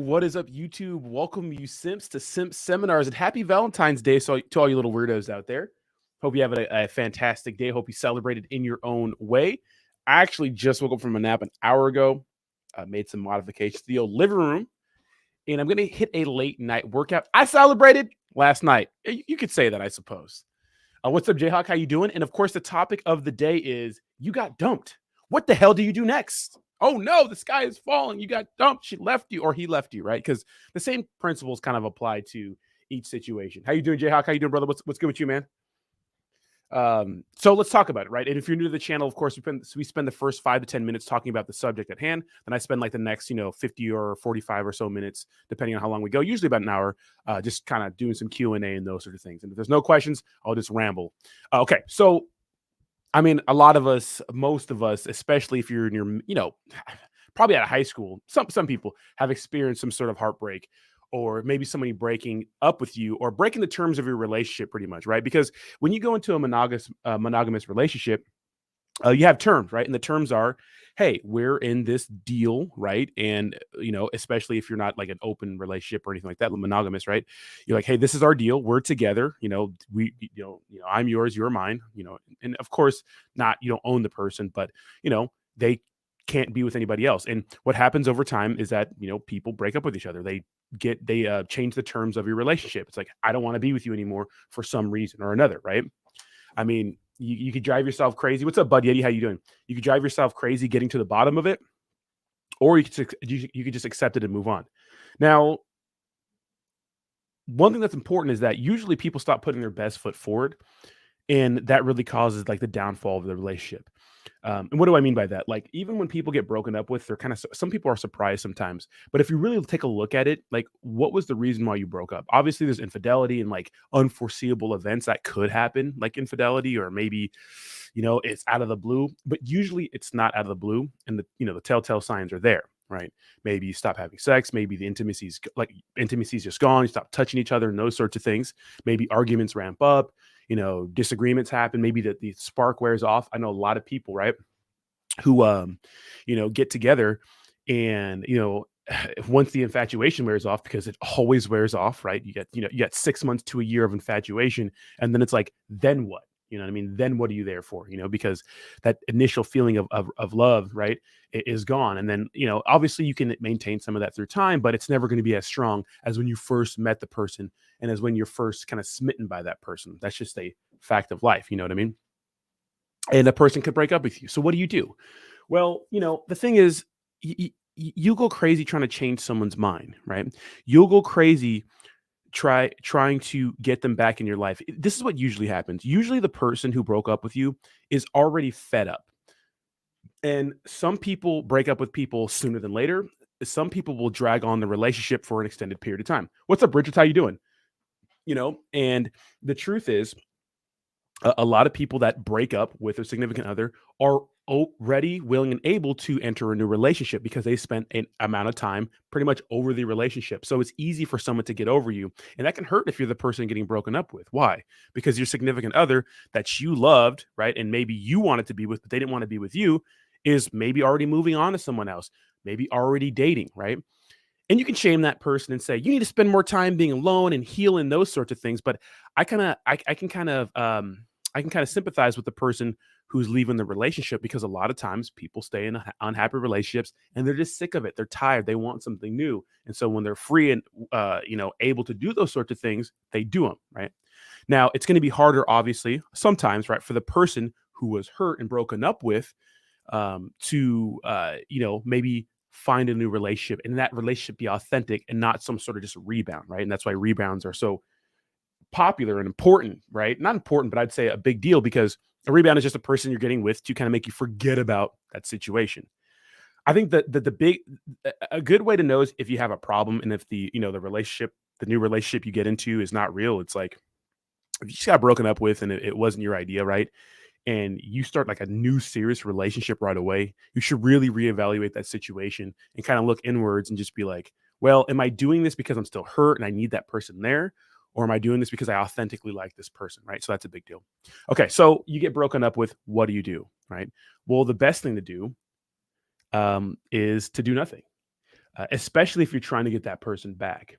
What is up, YouTube? Welcome, you simps, to Simp Seminars, and happy Valentine's Day to all you little weirdos out there. Hope you have a fantastic day. Hope you celebrated in your own way. I actually just woke up from a nap an hour ago. Made some modifications to the old living room, and I'm going to hit a late night workout. I celebrated last night. You could say that, I suppose. What's up, Jayhawk? How you doing? And of course, the topic of the day is you got dumped. What the hell do you do next? Oh no, the sky is falling. You got dumped. She left you, or he left you, right? Because the same principles kind of apply to each situation. How you doing, Jayhawk? How you doing, brother? What's good with you, man? So let's talk about it, right? And if you're new to the channel, of course, we spend the first 5 to 10 minutes talking about the subject at hand. Then I spend like the next, 50 or 45 or so minutes, depending on how long we go, usually about an hour, just kind of doing some Q&A and those sort of things. And if there's no questions, I'll just ramble. Okay. So, I mean, a lot of us, most of us, especially if you're in your, probably out of high school, some people have experienced some sort of heartbreak, or maybe somebody breaking up with you or breaking the terms of your relationship pretty much, right? Because when you go into a monogamous relationship, you have terms, right? And the terms are, hey, we're in this deal, right? And, especially if you're not like an open relationship or anything like that, monogamous, right? You're like, hey, this is our deal. We're together. I'm yours, you're mine, and of course not, you don't own the person, but, they can't be with anybody else. And what happens over time is that, people break up with each other. They change the terms of your relationship. It's like, I don't want to be with you anymore for some reason or another, right? I mean, you could drive yourself crazy. What's up, Bud Yeti? How you doing? You could drive yourself crazy getting to the bottom of it, or you could just accept it and move on. Now, one thing that's important is that usually people stop putting their best foot forward, and that really causes like the downfall of the relationship. And what do I mean by that? Like, even when people get broken up with, they're kind of, some people are surprised sometimes. But if you really take a look at it, like, what was the reason why you broke up? Obviously, there's infidelity and like unforeseeable events that could happen, like infidelity, or maybe, it's out of the blue. But usually, it's not out of the blue, and the telltale signs are there, right? Maybe you stop having sex. Maybe the intimacy's just gone. You stop touching each other and those sorts of things. Maybe arguments ramp up. Disagreements happen. Maybe the spark wears off. I know a lot of people, right, who, get together and, once the infatuation wears off, because it always wears off, right? You get 6 months to a year of infatuation. And then it's like, then what? You know what I mean? Then what are you there for? Because that initial feeling of love, right, is gone. And then, obviously you can maintain some of that through time, but it's never going to be as strong as when you first met the person and as when you're first kind of smitten by that person. That's just a fact of life. You know what I mean? And a person could break up with you. So what do you do? Well, the thing is, you go crazy trying to change someone's mind, right? You'll go crazy trying to get them back in your life. This is what usually happens. Usually the person who broke up with you is already fed up. And some people break up with people sooner than later. Some people will drag on the relationship for an extended period of time. What's up, Bridget? How you doing? And the truth is, a lot of people that break up with a significant other are ready, willing, and able to enter a new relationship because they spent an amount of time pretty much over the relationship. So it's easy for someone to get over you. And that can hurt if you're the person getting broken up with. Why? Because your significant other that you loved, right, and maybe you wanted to be with, but they didn't want to be with you, is maybe already moving on to someone else, maybe already dating, right? And you can shame that person and say, you need to spend more time being alone and healing, those sorts of things. But I can kind of sympathize with the person who's leaving the relationship, because a lot of times people stay in unhappy relationships and they're just sick of it. They're tired. They want something new. And so when they're free and, able to do those sorts of things, they do them, right? Now, it's going to be harder, obviously, sometimes, right, for the person who was hurt and broken up with to, maybe find a new relationship, and that relationship be authentic and not some sort of just rebound, right? And that's why rebounds are so popular and important, right? Not important, but I'd say a big deal, because a rebound is just a person you're getting with to kind of make you forget about that situation. I think that a good way to know is if you have a problem, and if the new relationship you get into is not real. It's like, if you just got broken up with and it wasn't your idea, right? And you start like a new serious relationship right away, you should really reevaluate that situation and kind of look inwards and just be like, well, am I doing this because I'm still hurt and I need that person there? Or am I doing this because I authentically like this person, right? So that's a big deal. Okay, so you get broken up with, what do you do, right? Well, the best thing to do is to do nothing. especially if you're trying to get that person back.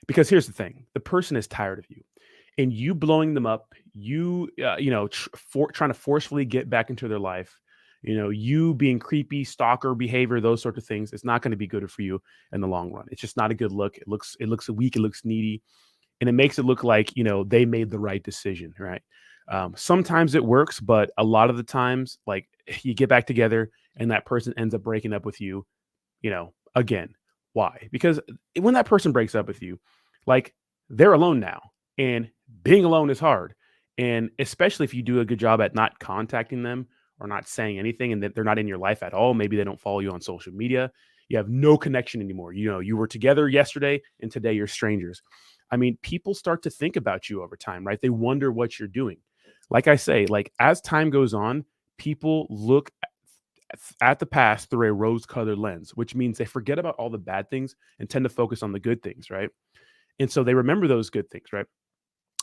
Because here's the thing, the person is tired of you, and you blowing them up, trying to forcefully get back into their life, you being creepy, stalker behavior, those sorts of things, it's not going to be good for you in the long run. It's just not a good look. It looks weak, it looks needy, and it makes it look like they made the right decision, right? Sometimes it works, but a lot of the times, like, you get back together and that person ends up breaking up with you, again. Why? Because when that person breaks up with you, like, they're alone now, and being alone is hard. And especially if you do a good job at not contacting them or not saying anything, and that they're not in your life at all. Maybe they don't follow you on social media. You have no connection anymore. You were together yesterday and today you're strangers. I mean, people start to think about you over time, right? They wonder what you're doing. Like I say, like, as time goes on, people look at the past through a rose-colored lens, which means they forget about all the bad things and tend to focus on the good things, right? And so they remember those good things, right?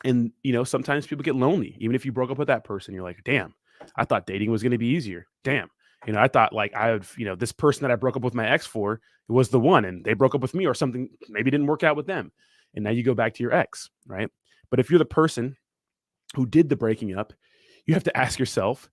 And sometimes people get lonely. Even if you broke up with that person, you're like, damn, I thought dating was going to be easier. Damn. I thought, like, this person that I broke up with my ex for was the one, and they broke up with me, or something maybe didn't work out with them. And now you go back to your ex, right? But if you're the person who did the breaking up, you have to ask yourself,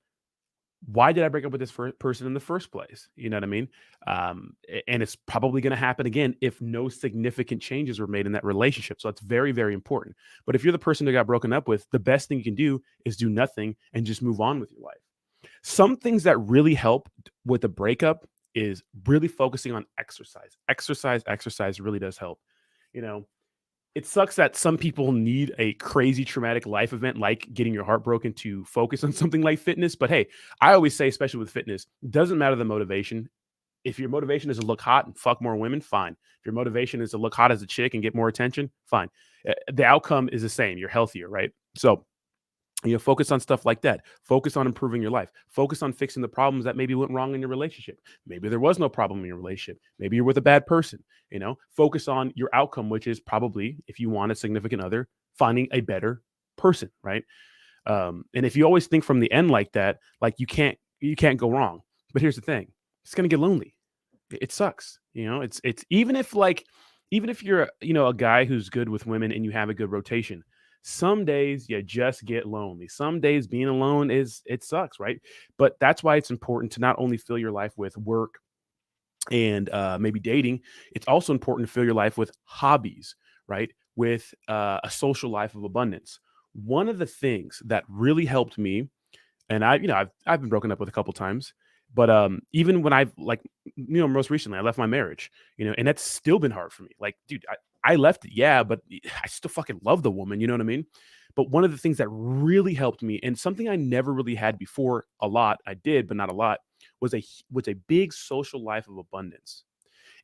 why did I break up with this person in the first place? You know what I mean? And it's probably going to happen again if no significant changes were made in that relationship. So it's very, very important. But if you're the person who got broken up with, the best thing you can do is do nothing and just move on with your life. Some things that really help with a breakup is really focusing on exercise. Exercise really does help. You know, it sucks that some people need a crazy traumatic life event like getting your heart broken to focus on something like fitness. But hey, I always say, especially with fitness, doesn't matter the motivation. If your motivation is to look hot and fuck more women, fine. If your motivation is to look hot as a chick and get more attention, fine. The outcome is the same. You're healthier, right? So, focus on stuff like that. Focus on improving your life. Focus on fixing the problems that maybe went wrong in your relationship. Maybe there was no problem in your relationship. Maybe you're with a bad person. Focus on your outcome, which is probably, if you want a significant other, finding a better person, right? And if you always think from the end like that, like, you can't go wrong. But here's the thing: it's gonna get lonely. It sucks. It's even if you're a guy who's good with women and you have a good rotation, some days you just get lonely. Some days being alone it sucks, right? But that's why it's important to not only fill your life with work and maybe dating. It's also important to fill your life with hobbies, right? With a social life of abundance. One of the things that really helped me, and I've been broken up with a couple times, but even when I've, like, most recently I left my marriage, and that's still been hard for me. Like, dude, I left it, yeah, but I still fucking love the woman, you know what I mean? But one of the things that really helped me, and something I never really had before, a lot, I did, but not a lot, was a big social life of abundance.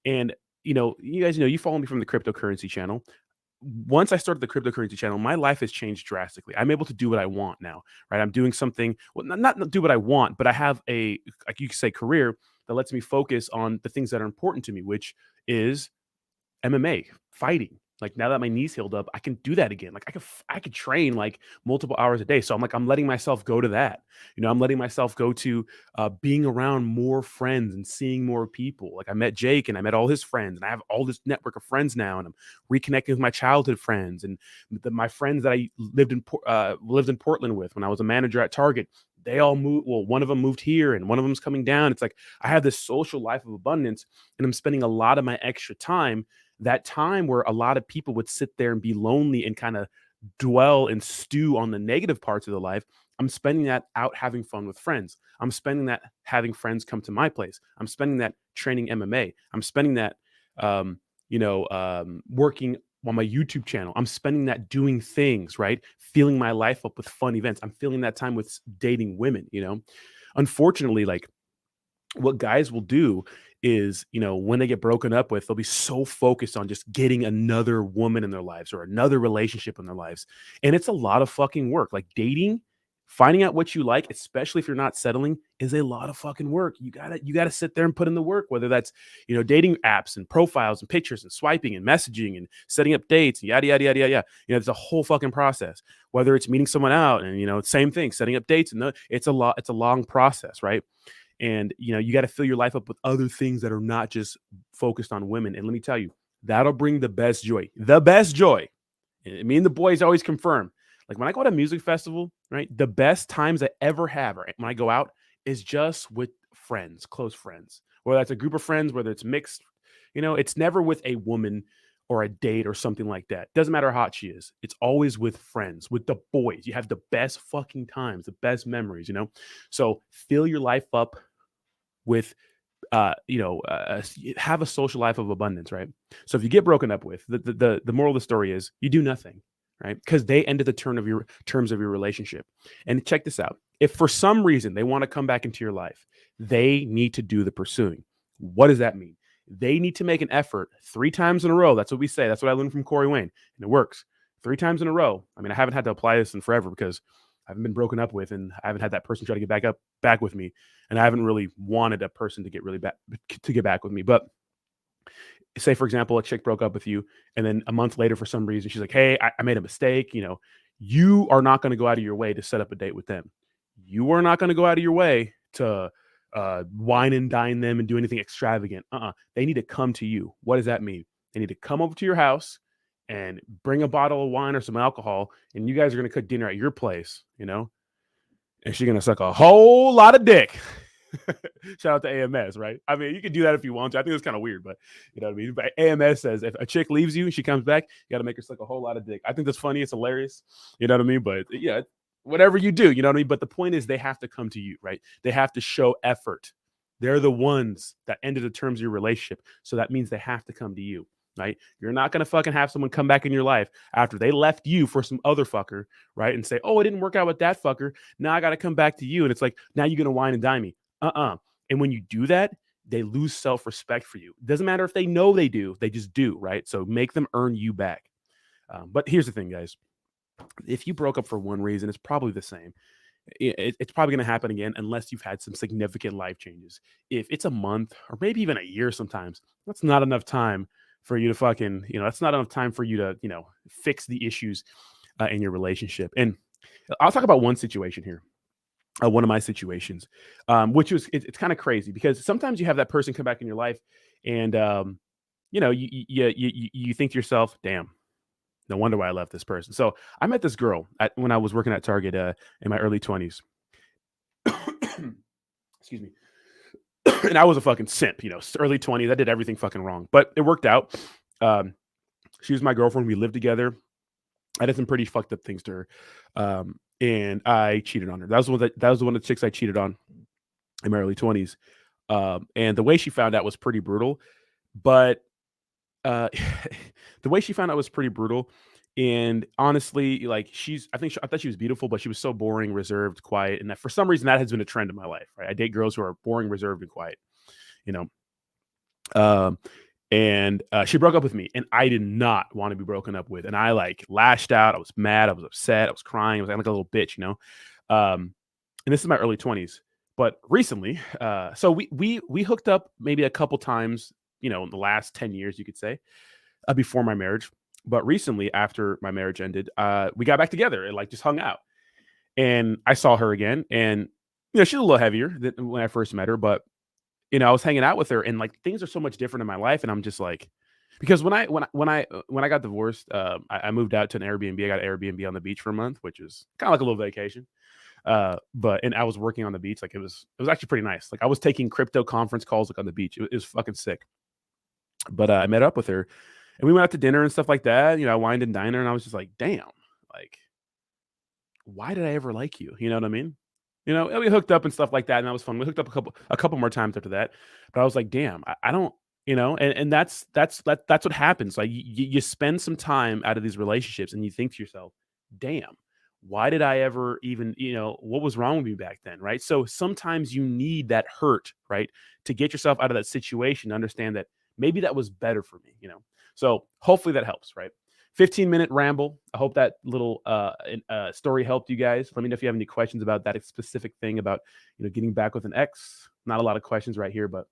And you guys you follow me from the cryptocurrency channel. Once I started the cryptocurrency channel, my life has changed drastically. I'm able to do what I want now, right? I'm doing something, well, not do what I want, but I have a, like you could say, career that lets me focus on the things that are important to me, which is MMA, fighting. Like, now that my knee's healed up, I can do that again. Like, I could train like multiple hours a day. So I'm letting myself go to that. I'm letting myself go to being around more friends and seeing more people. Like, I met Jake and I met all his friends, and I have all this network of friends now, and I'm reconnecting with my childhood friends and my friends that I lived in Portland with when I was a manager at Target. They all moved. Well, one of them moved here and one of them's coming down. It's like I have this social life of abundance, and I'm spending a lot of my extra time, that time where a lot of people would sit there and be lonely and kind of dwell and stew on the negative parts of their life. I'm spending that out having fun with friends. I'm spending that having friends come to my place. I'm spending that training MMA. I'm spending that, working on my YouTube channel. I'm spending that doing things, right? Filling my life up with fun events. I'm filling that time with dating women. Unfortunately, like, what guys will do is, when they get broken up with, they'll be so focused on just getting another woman in their lives or another relationship in their lives. And it's a lot of fucking work. Like, dating, finding out what you like, especially if you're not settling, is a lot of fucking work. You gotta sit there and put in the work, whether that's, dating apps and profiles and pictures and swiping and messaging and setting up dates and yada, yada, yada, yada. It's a whole fucking process. Whether it's meeting someone out and, same thing, setting up dates, and it's a long process, right? And you got to fill your life up with other things that are not just focused on women. And let me tell you, that'll bring the best joy. The best joy. And me and the boys always confirm. Like when I go to a music festival, right? The best times I ever have, right, when I go out is just with friends, close friends. Whether that's a group of friends, whether it's mixed, it's never with a woman or a date or something like that. Doesn't matter how hot she is. It's always with friends, with the boys. You have the best fucking times, the best memories. So fill your life up with have a social life of abundance, right? So if you get broken up with, the moral of the story is you do nothing, right? Because they ended the terms of your relationship. And check this out: if for some reason they want to come back into your life, they need to do the pursuing. What does that mean? They need to make an effort 3 times in a row. That's what we say. That's what I learned from Corey Wayne, and it works 3 times in a row. I mean, I haven't had to apply this in forever because I haven't been broken up with, and I haven't had that person try to get back with me, and I haven't really wanted a person to get back with me. But say, for example, a chick broke up with you, and then a month later, for some reason, she's like, "Hey, I made a mistake." You are not going to go out of your way to set up a date with them. You are not going to go out of your way to wine and dine them and do anything extravagant. They need to come to you. What does that mean? They need to come over to your house and bring a bottle of wine or some alcohol, and you guys are going to cook dinner at your place. And she's going to suck a whole lot of dick. Shout out to AMS, right? I mean, you can do that if you want to. I think it's kind of weird, but you know what I mean? But AMS says if a chick leaves you and she comes back, you got to make her suck a whole lot of dick. I think that's funny. It's hilarious. You know what I mean? But yeah, whatever you do, you know what I mean? But the point is they have to come to you, right? They have to show effort. They're the ones that ended the terms of your relationship. So that means they have to come to you. Right? You're not going to fucking have someone come back in your life after they left you for some other fucker, right? And say, oh, it didn't work out with that fucker. Now I got to come back to you. And it's like, now you're going to wine and dine me. And when you do that, they lose self-respect for you. It doesn't matter if they know they do. They just do, right? So make them earn you back. But here's the thing, guys. If you broke up for one reason, it's probably the same. It's probably going to happen again unless you've had some significant life changes. If it's a month or maybe even a year sometimes, that's not enough time for you to that's not enough time for you to, fix the issues in your relationship. And I'll talk about one situation here. One of my situations, which was, it's kind of crazy because sometimes you have that person come back in your life and, you think to yourself, damn, no wonder why I left this person. So I met this girl when I was working at Target in my early 20s. Excuse me. And I was a fucking simp, early 20s. I did everything fucking wrong, but it worked out. She was my girlfriend. We lived together. I did some pretty fucked up things to her. And I cheated on her. That was one of the chicks I cheated on in my early 20s. And the way she found out was pretty brutal. But the way she found out was pretty brutal. And honestly, like I thought she was beautiful, but she was so boring, reserved, quiet. And that for some reason that has been a trend in my life, right? I date girls who are boring, reserved, and quiet, you know. And she broke up with me, and I did not want to be broken up with. And I like lashed out. I was mad. I was upset. I was crying. I was like a little bitch, And this is my early 20s. But recently, so we hooked up maybe a couple times, in the last 10 years, you could say, before my marriage. But recently, after my marriage ended, we got back together and like just hung out. And I saw her again, and she's a little heavier than when I first met her, but I was hanging out with her, and like things are so much different in my life, and I'm just like, because when I got divorced, I moved out to an Airbnb. I got an Airbnb on the beach for a month, which is kind of like a little vacation. And I was working on the beach, like it was actually pretty nice. Like I was taking crypto conference calls like on the beach. It was fucking sick. But I met up with her, and we went out to dinner and stuff like that. I wined and dined her, and I was just like, damn, like, why did I ever like you? You know what I mean? We hooked up and stuff like that, and that was fun. We hooked up a couple more times after that, but I was like, damn, I don't, and that's what happens. Like you spend some time out of these relationships, and you think to yourself, damn, why did I ever even, what was wrong with me back then, right? So sometimes you need that hurt, right, to get yourself out of that situation, to understand that maybe that was better for me. So hopefully that helps, right? 15-minute ramble. I hope that little story helped you guys. Let me know if you have any questions about that specific thing about getting back with an ex. Not a lot of questions right here, but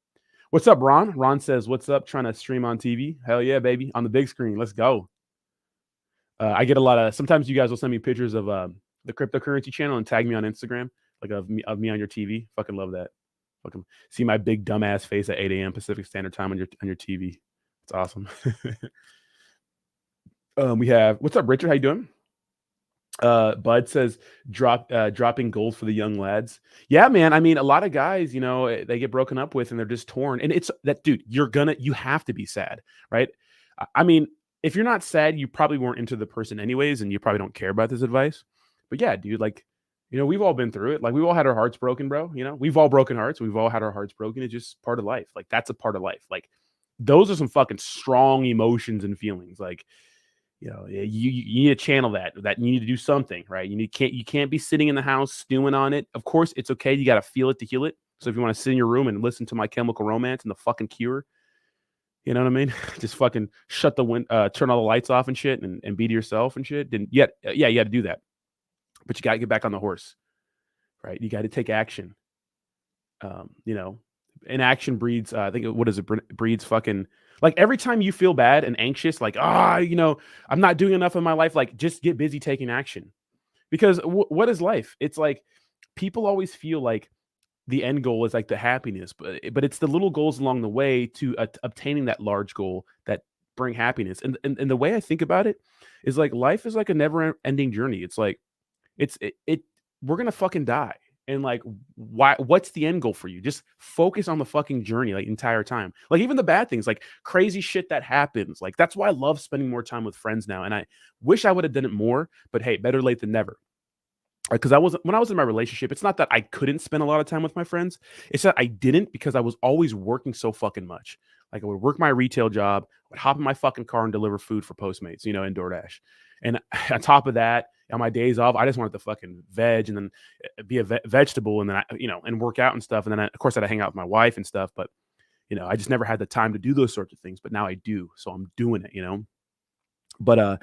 what's up, Ron? Ron says, "What's up? Trying to stream on TV? Hell yeah, baby! On the big screen. Let's go." I get a lot of. Sometimes you guys will send me pictures of the cryptocurrency channel and tag me on Instagram, like of me on your TV. Fucking love that. Fucking see my big dumbass face at 8 a.m. Pacific Standard Time on your TV. It's awesome. We have what's up, Richard? How you doing? Bud says dropping gold for the young lads. Yeah, man. I mean, a lot of guys, they get broken up with and they're just torn. And it's that, dude, you have to be sad, right? I mean, if you're not sad, you probably weren't into the person anyways, and you probably don't care about this advice. But yeah, dude, like, we've all been through it. Like, we've all had our hearts broken, bro. We've all broken hearts. We've all had our hearts broken. It's just part of life. Like, that's a part of life. Like, those are some fucking strong emotions and feelings. Like, you need to channel that you need to do something, right? You can't be sitting in the house stewing on it. Of course, it's okay. You got to feel it to heal it. So if you want to sit in your room and listen to My Chemical Romance and The Fucking Cure, you know what I mean? Just fucking shut the turn all the lights off and shit and be to yourself and shit. Then yeah, you got to do that. But you got to get back on the horse, right? You got to take action. And action breeds, I think, what is it? Breeds fucking, like, every time you feel bad and anxious, like, I'm not doing enough in my life. Like, just get busy taking action. Because what is life? It's like, people always feel like the end goal is like the happiness, but it's the little goals along the way to obtaining that large goal that bring happiness. And the way I think about it is like, life is like a never ending journey. It's like, we're going to fucking die. And like, what's the end goal for you? Just focus on the fucking journey, like, entire time. Like, even the bad things, like crazy shit that happens. Like, that's why I love spending more time with friends now. And I wish I would have done it more, but hey, better late than never. Because when I was in my relationship, it's not that I couldn't spend a lot of time with my friends. It's that I didn't, because I was always working so fucking much. Like, I would work my retail job, would hop in my fucking car and deliver food for Postmates, in DoorDash. And on top of that, on my days off, I just wanted to fucking veg and then be a vegetable, and then and work out and stuff. And then of course, I had to hang out with my wife and stuff. But I just never had the time to do those sorts of things. But now I do, so I'm doing it. But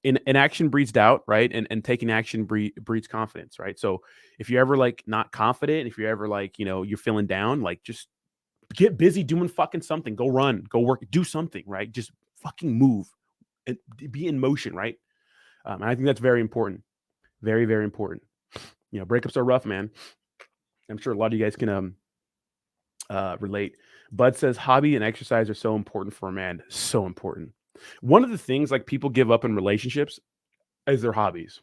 inaction breeds doubt, right? And taking action breeds confidence, right? So if you're ever like not confident, if you're ever like you're feeling down, like, just get busy doing fucking something. Go run, go work, do something, right? Just fucking move and be in motion, right? And I think that's very important. Very, very important. Breakups are rough, man. I'm sure a lot of you guys can relate. Bud says hobby and exercise are so important for a man. So important. One of the things, like, people give up in relationships is their hobbies.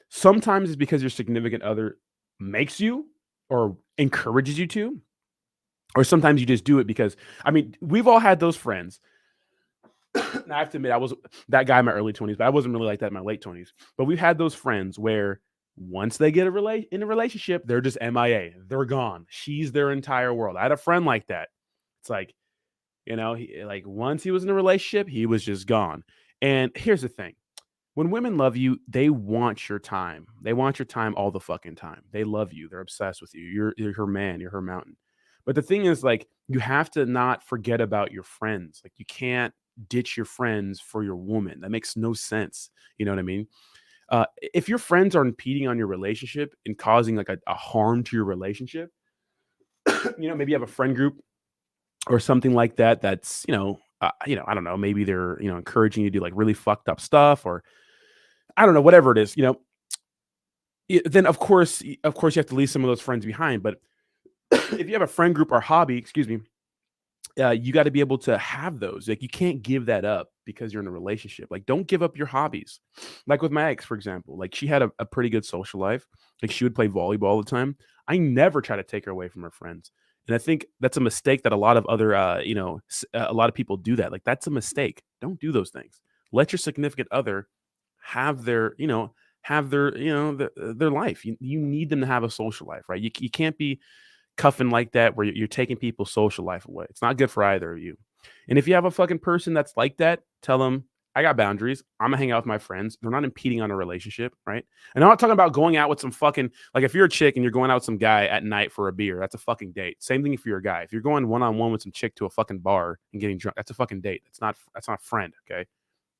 Sometimes it's because your significant other makes you or encourages you to, or sometimes you just do it because, I mean, we've all had those friends. Now, I have to admit, I was that guy in my early 20s, but I wasn't really like that in my late 20s. But we've had those friends where once they get in a relationship, they're just MIA. They're gone. She's their entire world. I had a friend like that. It's like, like, once he was in a relationship, he was just gone. And here's the thing. When women love you, they want your time. They want your time all the fucking time. They love you. They're obsessed with you. You're her man. You're her mountain. But the thing is, like, you have to not forget about your friends. Like, you can't ditch your friends for your woman. That makes no sense. You know what I mean? If your friends are impeding on your relationship and causing like a harm to your relationship, maybe you have a friend group or something like that. That's, I don't know, maybe they're, encouraging you to do like really fucked up stuff, or I don't know, whatever it is, then of course you have to leave some of those friends behind. But if you have a friend group or hobby, excuse me, you got to be able to have those. Like, you can't give that up because you're in a relationship. Like, don't give up your hobbies. Like with my ex, for example, like, she had a pretty good social life. Like, she would play volleyball all the time. I never try to take her away from her friends. And I think that's a mistake that a lot of other, a lot of people do that. Like, that's a mistake. Don't do those things. Let your significant other have their life. You need them to have a social life, right? You can't be cuffing like that where you're taking people's social life away. It's not good for either of you. And if you have a fucking person that's like that, tell them, I got boundaries. I'm gonna hang out with my friends. They're not impeding on a relationship, right? And I'm not talking about going out with some fucking, like, if you're a chick and you're going out with some guy at night for a beer, that's a fucking date. Same thing if you're a guy. If you're going one-on-one with some chick to a fucking bar and getting drunk, that's a fucking date. That's not a friend, okay?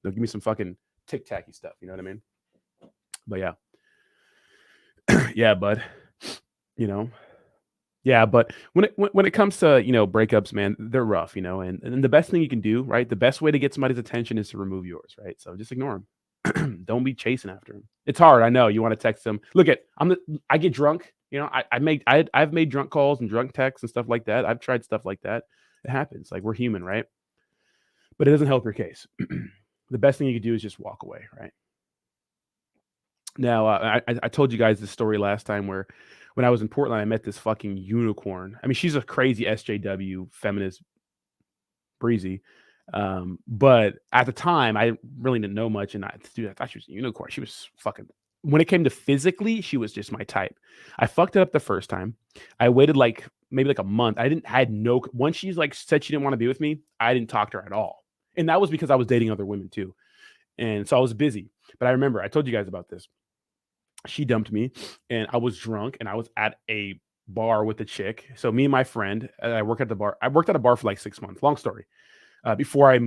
They'll give me some fucking tic-tacky stuff, you know what I mean? But yeah. Yeah, bud. Yeah, but when it comes to, breakups, man, they're rough, and the best thing you can do, right? The best way to get somebody's attention is to remove yours, right? So just ignore them. Don't be chasing after them. It's hard. I know you want to text them. Look, I get drunk You know, I've made drunk calls and drunk texts and stuff like that. I've tried stuff like that. It happens. Like we're human, right? But it doesn't help your case. The best thing you could do is just walk away, right? Now, I told you guys this story last time where when I was in Portland, I met this fucking unicorn. I mean, she's a crazy SJW feminist breezy. But at the time, I really didn't know much, and I thought she was a unicorn. She was fucking. When it came to physically, she was just my type. I fucked it up the first time. I waited like maybe like a month. I had no. Once she's like said she didn't want to be with me, I didn't talk to her at all, and that was because I was dating other women too, and so I was busy. But I remember I told you guys about this. She dumped me, and I was drunk, and I was at a bar with a chick. So me and my friend, I work at the bar. I worked at a bar for like 6 months. Long story before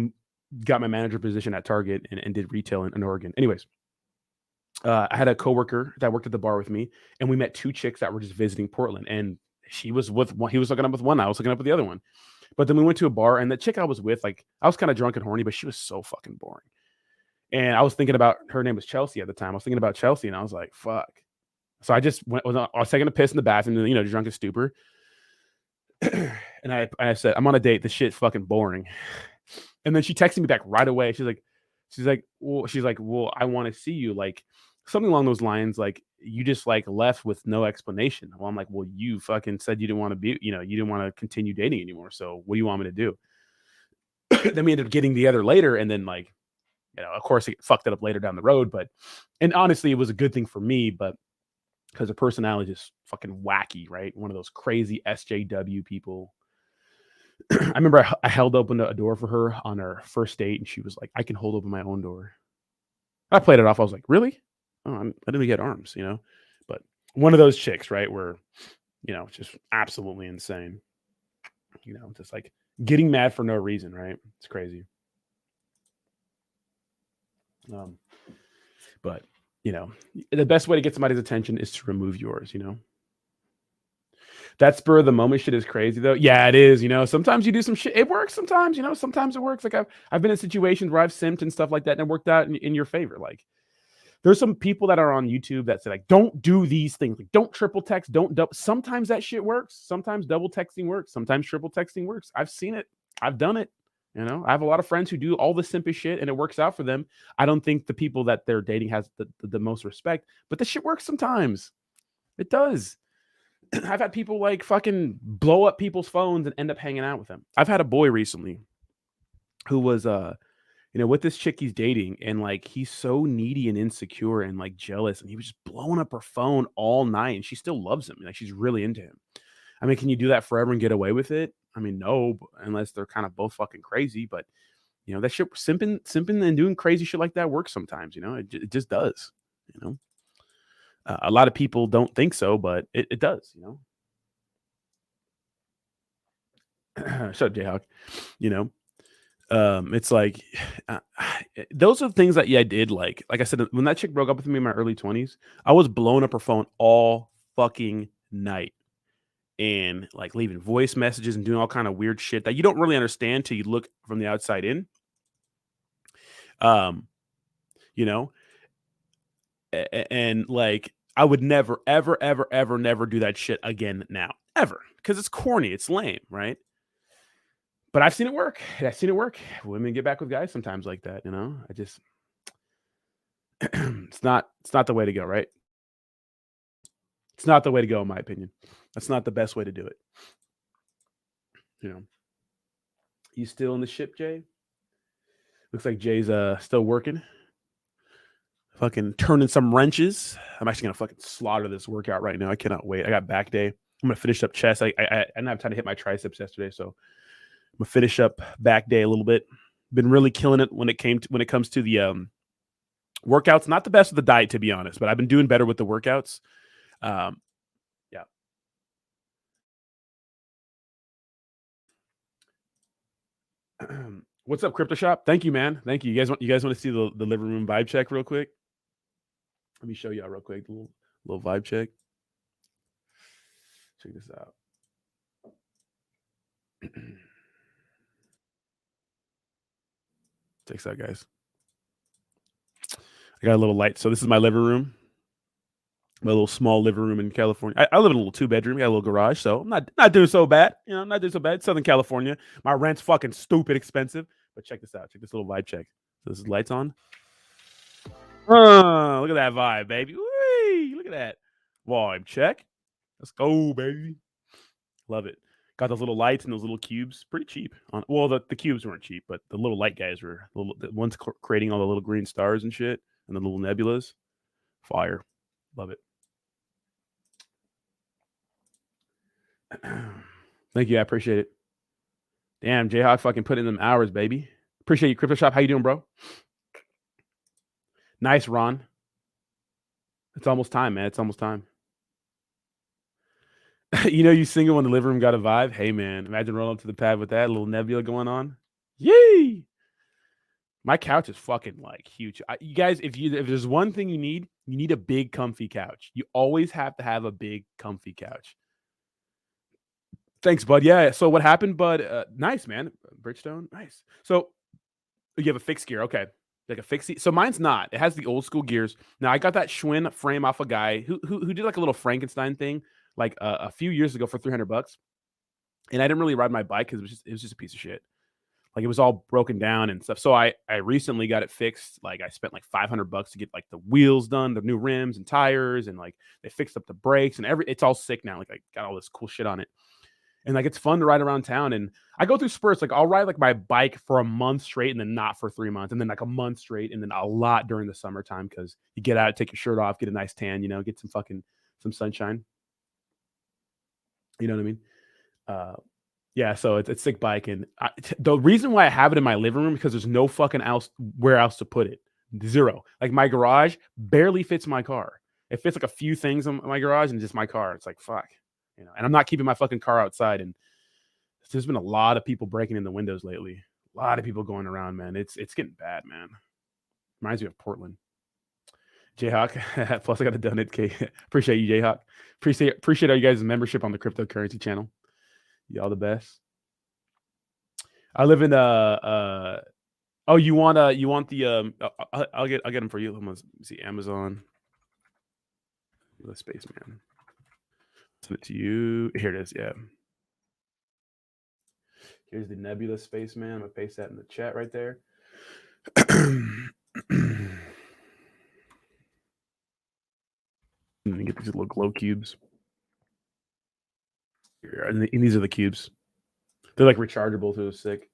got my manager position at Target and did retail in Oregon. Anyways, I had a coworker that worked at the bar with me, and we met two chicks that were just visiting Portland. And she was with one, he was looking up with one, I was looking up with the other one. But then we went to a bar, and the chick I was with, like, I was kind of drunk and horny, but she was so fucking boring. And I was thinking about her name was Chelsea at the time. I was thinking about Chelsea, and I was like, fuck. So I just I was taking a piss in the bathroom, you know, drunk as stupor. And I said, I'm on a date. This shit's fucking boring. And then she texted me back right away. Well, I want to see you. Like something along those lines, like you just like left with no explanation. Well, I'm like, well, you fucking said you didn't want to be, you know, you didn't want to continue dating anymore. So what do you want me to do? Then we ended up getting together later, and then like, you know, of course, it fucked it up later down the road. But and honestly, it was a good thing for me, but because her personality is just fucking wacky, right? One of those crazy SJW people. I remember I held open a door for her on our first date, and she was like, "I can hold open my own door." I played it off. I was like, "Really? Oh, I didn't get arms, you know." But one of those chicks, right? Where you know, just absolutely insane. You know, just like getting mad for no reason, right? It's crazy. Um, but you know, the best way to get somebody's attention is to remove yours. You know, that spur of the moment shit is crazy though. Yeah, it is. You know, sometimes you do some shit. It works sometimes. You know, sometimes it works. Like I've been in situations where I've simped and stuff like that, and it worked out in your favor. Like there's some people that are on YouTube that say like, don't do these things. Like, don't triple text. Don't double. Sometimes that shit works. Sometimes double texting works. Sometimes triple texting works. I've seen it. I've done it. You know, I have a lot of friends who do all the simpest shit and it works out for them. I don't think the people that they're dating has the most respect, but the shit works sometimes. It does. I've had people like fucking blow up people's phones and end up hanging out with them. I've had a boy recently who was you know, with this chick he's dating, and like he's so needy and insecure and like jealous, and he was just blowing up her phone all night, and she still loves him. Like she's really into him. I mean, can you do that forever and get away with it? I mean, no, unless they're kind of both fucking crazy. But you know, that shit simping and doing crazy shit like that works sometimes. You know, it just does. You know, a lot of people don't think so, but it does. You know, shut up, Jayhawk. You know, it's like those are the things that yeah I did like I said when that chick broke up with me in my early 20s. I was blowing up her phone all fucking night and like leaving voice messages and doing all kind of weird shit that you don't really understand till you look from the outside in. um you know, and like I would never ever never do that shit again now ever because it's corny, it's lame, right? But I've seen it work. I've seen it work. Women get back with guys sometimes like that, you know. I just it's not the way to go, right? It's not the way to go in my opinion. That's not the best way to do it. You know. You still in the ship, Jay? Looks like Jay's still working. Fucking turning some wrenches. I'm actually gonna fucking slaughter this workout right now. I cannot wait. I got back day. I'm gonna finish up chest. I didn't have time to hit my triceps yesterday, so I'm gonna finish up back day a little bit. Been really killing it when it comes to the workouts. Not the best with the diet, to be honest, but I've been doing better with the workouts. Um, yeah. What's up, Crypto Shop? Thank you, man. Thank you. You guys want to see the living room vibe check real quick? Let me show y'all real quick. Little vibe check. Check this out. Check this out, guys. I got a little light. So this is my living room. My little small living room in California. I live in a little 2 bedroom, got a little garage, so I'm not doing so bad. I'm not doing so bad. Southern California, my rent's fucking stupid expensive. But check this out. Check this little vibe check. So this is lights on. Look at that vibe, baby. Whee! Look at that vibe check. Let's go, baby. Love it. Got those little lights and those little cubes. Pretty cheap. Well, the cubes weren't cheap, but the little light guys were. The ones creating all the little green stars and shit, and the little nebulas. Fire. Love it. Thank you. I appreciate it. Damn, Jayhawk fucking put in them hours, baby. Appreciate you, Crypto Shop. How you doing, bro? Nice, Ron. It's almost time, man. It's almost time. You single when the living room got a vibe. Hey, man, imagine rolling up to the pad with that little nebula going on. Yay! My couch is fucking like huge. You guys, if there's one thing you need a big, comfy couch. You always have to have a big, comfy couch. Thanks, bud. Yeah. So what happened, bud? Nice, man. Bridgestone, nice. So you have a fixed gear, okay? Like a fixie. So mine's not. It has the old school gears. Now I got that Schwinn frame off a guy who did like a little Frankenstein thing like a few years ago for $300, and I didn't really ride my bike because it was just a piece of shit. Like it was all broken down and stuff. So I recently got it fixed. Like I spent like $500 to get like the wheels done, the new rims and tires, and like they fixed up the brakes and it's all sick now. Like I got all this cool shit on it. And like it's fun to ride around town. And I go through spurts. Like I'll ride like my bike for a month straight and then not for 3 months. And then like a month straight and then a lot during the summertime because you get out, take your shirt off, get a nice tan, get some sunshine. You know what I mean? Yeah, so it's sick bike. And the reason why I have it in my living room because there's no fucking where else to put it. Zero. Like my garage barely fits my car. It fits like a few things in my garage and just my car. It's like, fuck. And I'm not keeping my fucking car outside. And there's been a lot of people breaking in the windows lately. A lot of people going around, man. It's getting bad, man. Reminds me of Portland. Jayhawk. Plus, I got a donut cake. Appreciate you, Jayhawk. Appreciate all you guys' membership on the cryptocurrency channel. Y'all the best. I live in oh, you want the I'll get them for you. Let's see, Amazon. The spaceman. Send it to you. Here it is. Yeah. Here's the Nebula Spaceman. I'm gonna paste that in the chat right there. Let me get these little glow cubes. Here, and these are the cubes. They're like rechargeable too. Sick.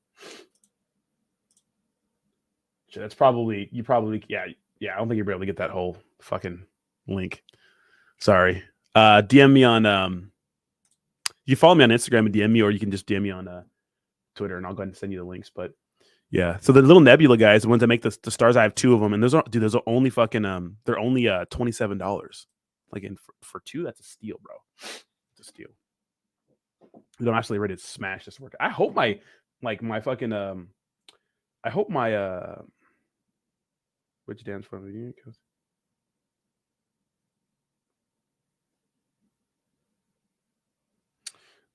So that's probably yeah. I don't think you'll be able to get that whole fucking link. Sorry. DM me on you follow me on Instagram and DM me, or you can just DM me on Twitter, and I'll go ahead and send you the links. But yeah, so the little Nebula guys, the ones that make the stars, I have 2 of them, and those are only fucking they're only $27. Like for 2, that's a steal, bro. It's a steal. I'm actually ready to smash this work. I hope my fucking I hope my which dance for the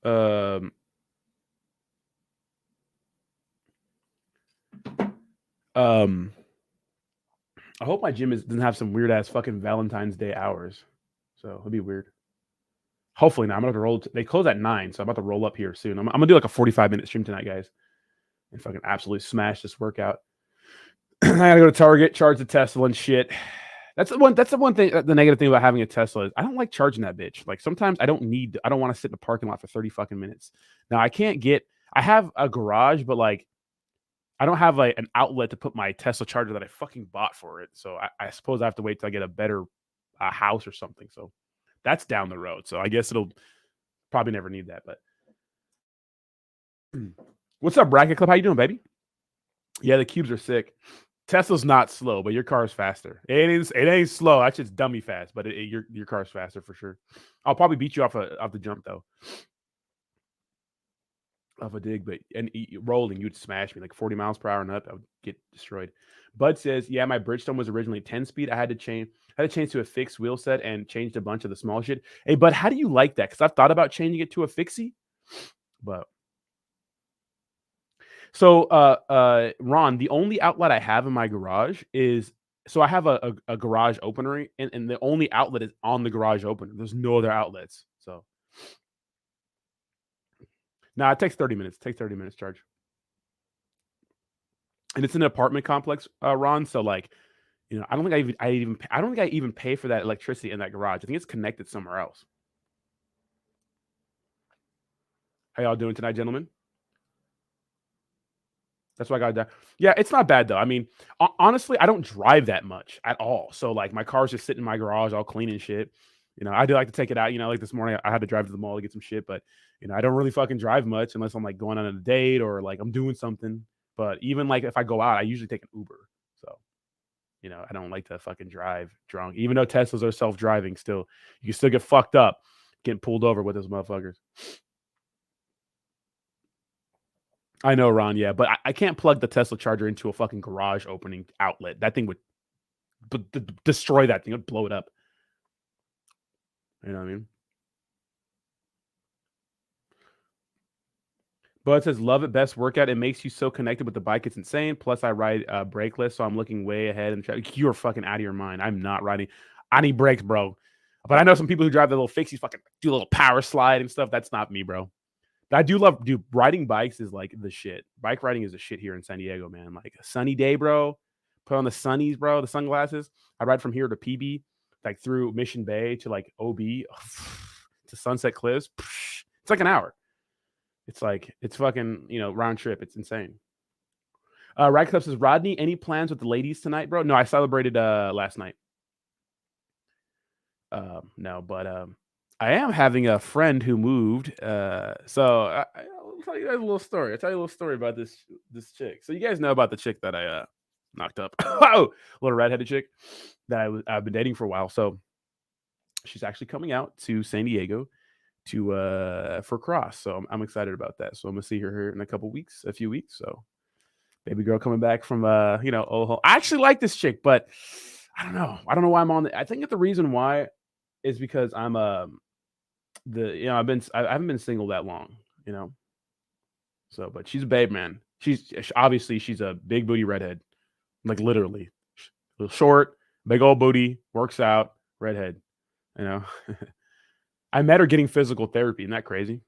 I hope my gym doesn't have some weird ass fucking Valentine's Day hours. So it'll be weird. Hopefully not. I'm gonna have to roll. They close at 9, so I'm about to roll up here soon. I'm gonna do like a 45-minute stream tonight, guys, and fucking absolutely smash this workout. I gotta go to Target, charge the Tesla and shit. That's the one thing. The negative thing about having a Tesla is I don't like charging that bitch. Like sometimes I don't want to sit in the parking lot for 30 fucking minutes. Now I have a garage, but like I don't have like an outlet to put my Tesla charger that I fucking bought for it. So I suppose I have to wait till I get a better house or something. So that's down the road. So I guess it'll probably never need that. But what's up, Bracket Club? How you doing, baby? Yeah, the cubes are sick. Tesla's not slow, but your car's faster. It ain't slow. That's just dummy fast, but your car's faster for sure. I'll probably beat you off the jump though. Off a dig, but rolling, you'd smash me like 40 miles per hour and up. I would get destroyed. Bud says, yeah, my Bridgestone was originally 10-speed. I had to change to a fixed wheel set and changed a bunch of the small shit. Hey, Bud, how do you like that? Because I've thought about changing it to a fixie, but so Ron, the only outlet I have in my garage is So I have a garage opener, and the only outlet is on the garage opener. There's no other outlets. So it takes 30 minutes. It takes 30 minutes charge. And it's an apartment complex, Ron. So like, I don't think I don't think I even pay for that electricity in that garage. I think it's connected somewhere else. How y'all doing tonight, gentlemen? That's why I got that. Yeah, it's not bad though. I mean, honestly, I don't drive that much at all. So like, my car's just sitting in my garage, all clean and shit. I do like to take it out. Like this morning, I had to drive to the mall to get some shit, but I don't really fucking drive much unless I'm like going on a date or like I'm doing something. But even like if I go out, I usually take an Uber. So I don't like to fucking drive drunk. Even though Teslas are self-driving, still you can still get fucked up getting pulled over with those motherfuckers. I know, Ron. Yeah, but I can't plug the Tesla charger into a fucking garage opening outlet. That thing would destroy that thing. It would blow it up. You know what I mean? But it says, love it, best workout. It makes you so connected with the bike. It's insane. Plus, I ride brakeless, so I'm looking way ahead. And you're fucking out of your mind. I'm not riding. I need brakes, bro. But I know some people who drive the little fixies, fucking do a little power slide and stuff. That's not me, bro. I do love, dude. Riding bikes is like the shit. Bike riding is the shit here in San Diego, man. Like a sunny day, bro. Put on the sunnies, bro. The sunglasses. I ride from here to PB, like through Mission Bay to like OB to Sunset Cliffs. It's like an hour. It's fucking round trip. It's insane. Radcliffe says, Rodney, any plans with the ladies tonight, bro? No, I celebrated last night. No, but I am having a friend who moved. So I'll tell you guys a little story. I'll tell you a little story about this chick. So you guys know about the chick that I knocked up. Oh, little redheaded chick that I've been dating for a while. So she's actually coming out to San Diego for Cross. So I'm excited about that. So I'm gonna see her here in a few weeks. So baby girl coming back from I actually like this chick, but I don't know. I don't know why I'm on I think that the reason why is because I'm I haven't been single that long, So, but she's a babe, man. She's a big booty redhead, like literally, little short, big old booty, works out, redhead. I met her getting physical therapy. Isn't that crazy?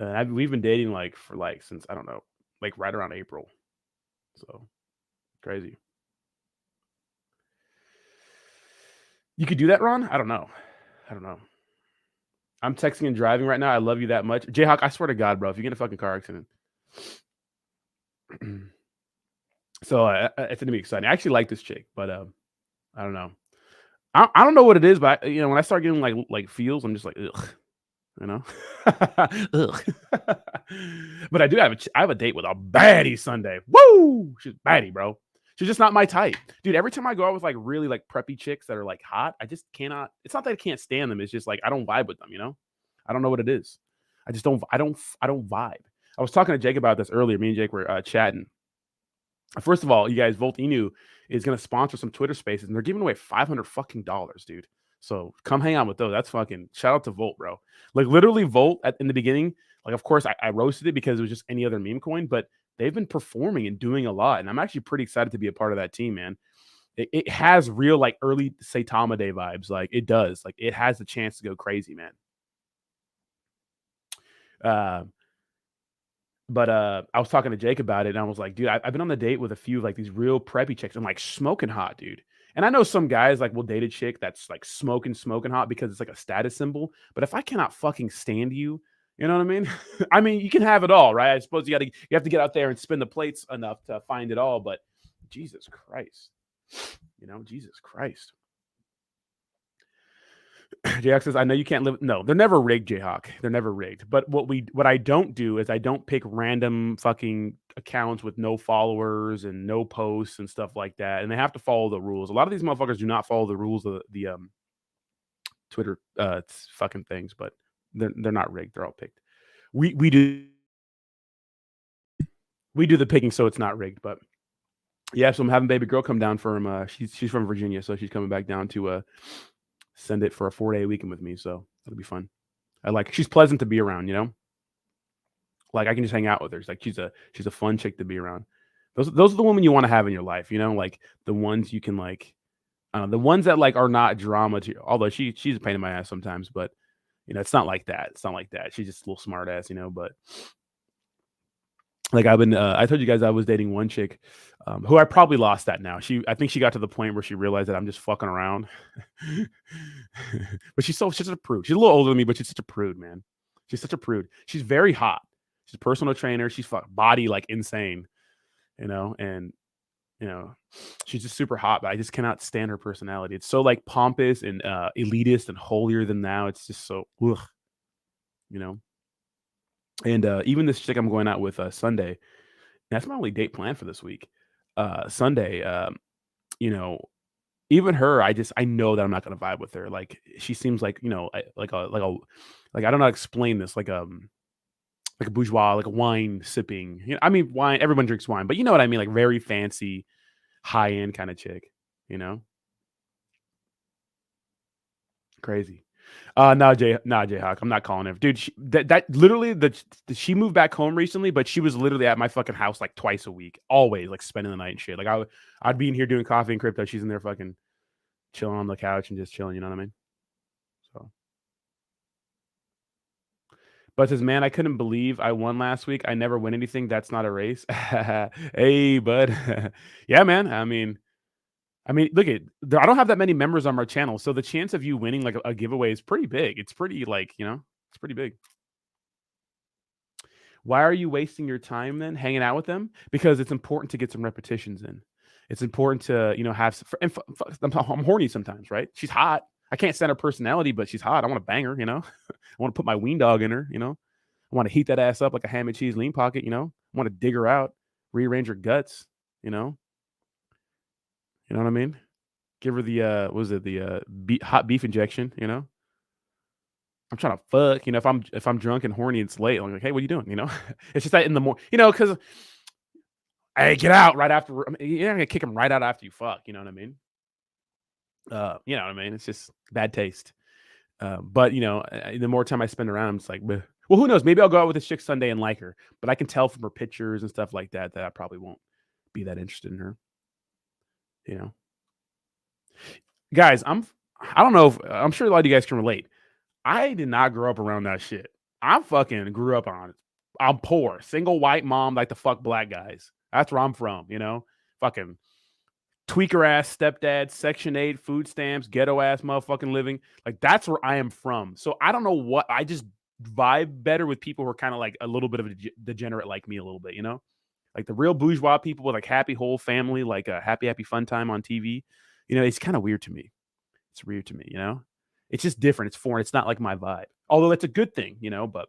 We've been dating since I don't know, like right around April. So crazy. You could do that, Ron? I don't know. I'm texting and driving right now. I love you that much. Jayhawk, I swear to God, bro, if you get in a fucking car accident. So it's going to be exciting. I actually like this chick, but I don't know. I don't know what it is, but when I start getting like feels, I'm just like, ugh, ugh. But I have a date with a baddie Sunday. Woo! She's baddie, bro. She's just not my type, dude. Every time I go out with like really like preppy chicks that are like hot, I just cannot. It's not that I can't stand them. It's just like I don't vibe with them. I don't know what it is. I just don't. I don't vibe. I was talking to Jake about this earlier. Me and Jake were chatting. First of all, you guys, Volt Inu is going to sponsor some Twitter Spaces, and they're giving away $500 fucking dollars, dude. So come hang out with those. That's fucking shout out to Volt, bro. Like literally Volt in the beginning. Like of course I roasted it because it was just any other meme coin, but they've been performing and doing a lot, and I'm actually pretty excited to be a part of that team, man. It has real like early Saitama Day vibes. Like it does. Like it has the chance to go crazy, man. But I was talking to Jake about it, and I was like, dude, I've been on the date with a few like these real preppy chicks. I'm like smoking hot, dude. And I know some guys like will date a chick that's like smoking hot because it's like a status symbol. But if I cannot fucking stand you, you know what I mean? I mean, you can have it all, right? I suppose you have to get out there and spin the plates enough to find it all. But Jesus Christ, Jesus Christ. Jayhawk says, I know you can't live. No, they're never rigged, Jayhawk. They're never rigged. But what I don't do is I don't pick random fucking accounts with no followers and no posts and stuff like that. And they have to follow the rules. A lot of these motherfuckers do not follow the rules of the Twitter fucking things, but they're not rigged. They're all picked. We do the picking, so it's not rigged. But yeah, so I'm having baby girl come down from she's from Virginia, so she's coming back down to send it for a 4-day weekend with me. So that'll be fun. She's pleasant to be around, Like I can just hang out with her. It's like she's a fun chick to be around. Those are the women you wanna have in your life, you know, like, the ones you can, like, the ones that, like, are not drama to although she's a pain in my ass sometimes, but, it's not like that. It's not like that. She's just a little smart ass, but like I told you guys I was dating one chick, who I probably lost that now. I think she got to the point where she realized that I'm just fucking around. But she's such a prude. She's a little older than me, but she's such a prude, man. She's such a prude. She's very hot. She's a personal trainer. She's body like insane, and you know, she's just super hot, but I just cannot stand her personality. It's so like pompous and elitist and holier than thou. It's just so ugh, you know. And even this chick I'm going out with Sunday, that's my only date plan for this week. Sunday, you know, even her, I know that I'm not gonna vibe with her. Like she seems like like I don't know how to explain this. Like a bourgeois, like a wine sipping. I mean wine. Everyone drinks wine, but you know what I mean. Like very fancy, high end kind of chick. You know, crazy. No, Jayhawk. I'm not calling her, dude. That literally she moved back home recently, but she was literally at my fucking house like twice a week, always like spending the night and shit. Like I'd be in here doing coffee and crypto. She's in there fucking chilling on the couch and just chilling. You know what I mean? So, but says, man, I couldn't believe I won last week. I never win anything. That's not a race. Hey, bud. Yeah, man. I mean, look at I don't have that many members on my channel, so the chance of you winning like a giveaway is pretty big. It's pretty like it's pretty big. Why are you wasting your time then hanging out with them? Because it's important to get some repetitions in. It's important to have. I'm horny sometimes, right? She's hot. I can't stand her personality, but she's hot. I want to bang her. I want to put my ween dog in her. I want to heat that ass up like a ham and cheese lean pocket. I want to dig her out, rearrange her guts. You know what I mean? Give her the what was it, the hot beef injection. I'm trying to fuck. If I'm drunk and horny, it's late. I'm like, hey, what are you doing? It's just that in the morning. Because hey, get out right after. I mean, you're not gonna kick him right out after you fuck. You know what I mean? You know what I mean? It's just bad taste. But the more time I spend around, I'm just like, bleh. Well, who knows? Maybe I'll go out with this chick Sunday and like her. But I can tell from her pictures and stuff like that that I probably won't be that interested in her. You know, guys, I don't know if I'm sure a lot of you guys can relate. I did not grow up around that shit. I fucking grew up on it. I'm poor, single white mom, like the fuck black guys. That's where I'm from. Fucking tweaker ass stepdad, Section 8, food stamps, ghetto ass motherfucking living. Like that's where I am from. So I don't know what I just vibe better with people who are kind of like a little bit of a degenerate like me a little bit, like the real bourgeois people with like happy whole family, like a happy fun time on TV. It's kind of weird to me. It's weird to me. It's just different. It's foreign. It's not like my vibe. Although it's a good thing, but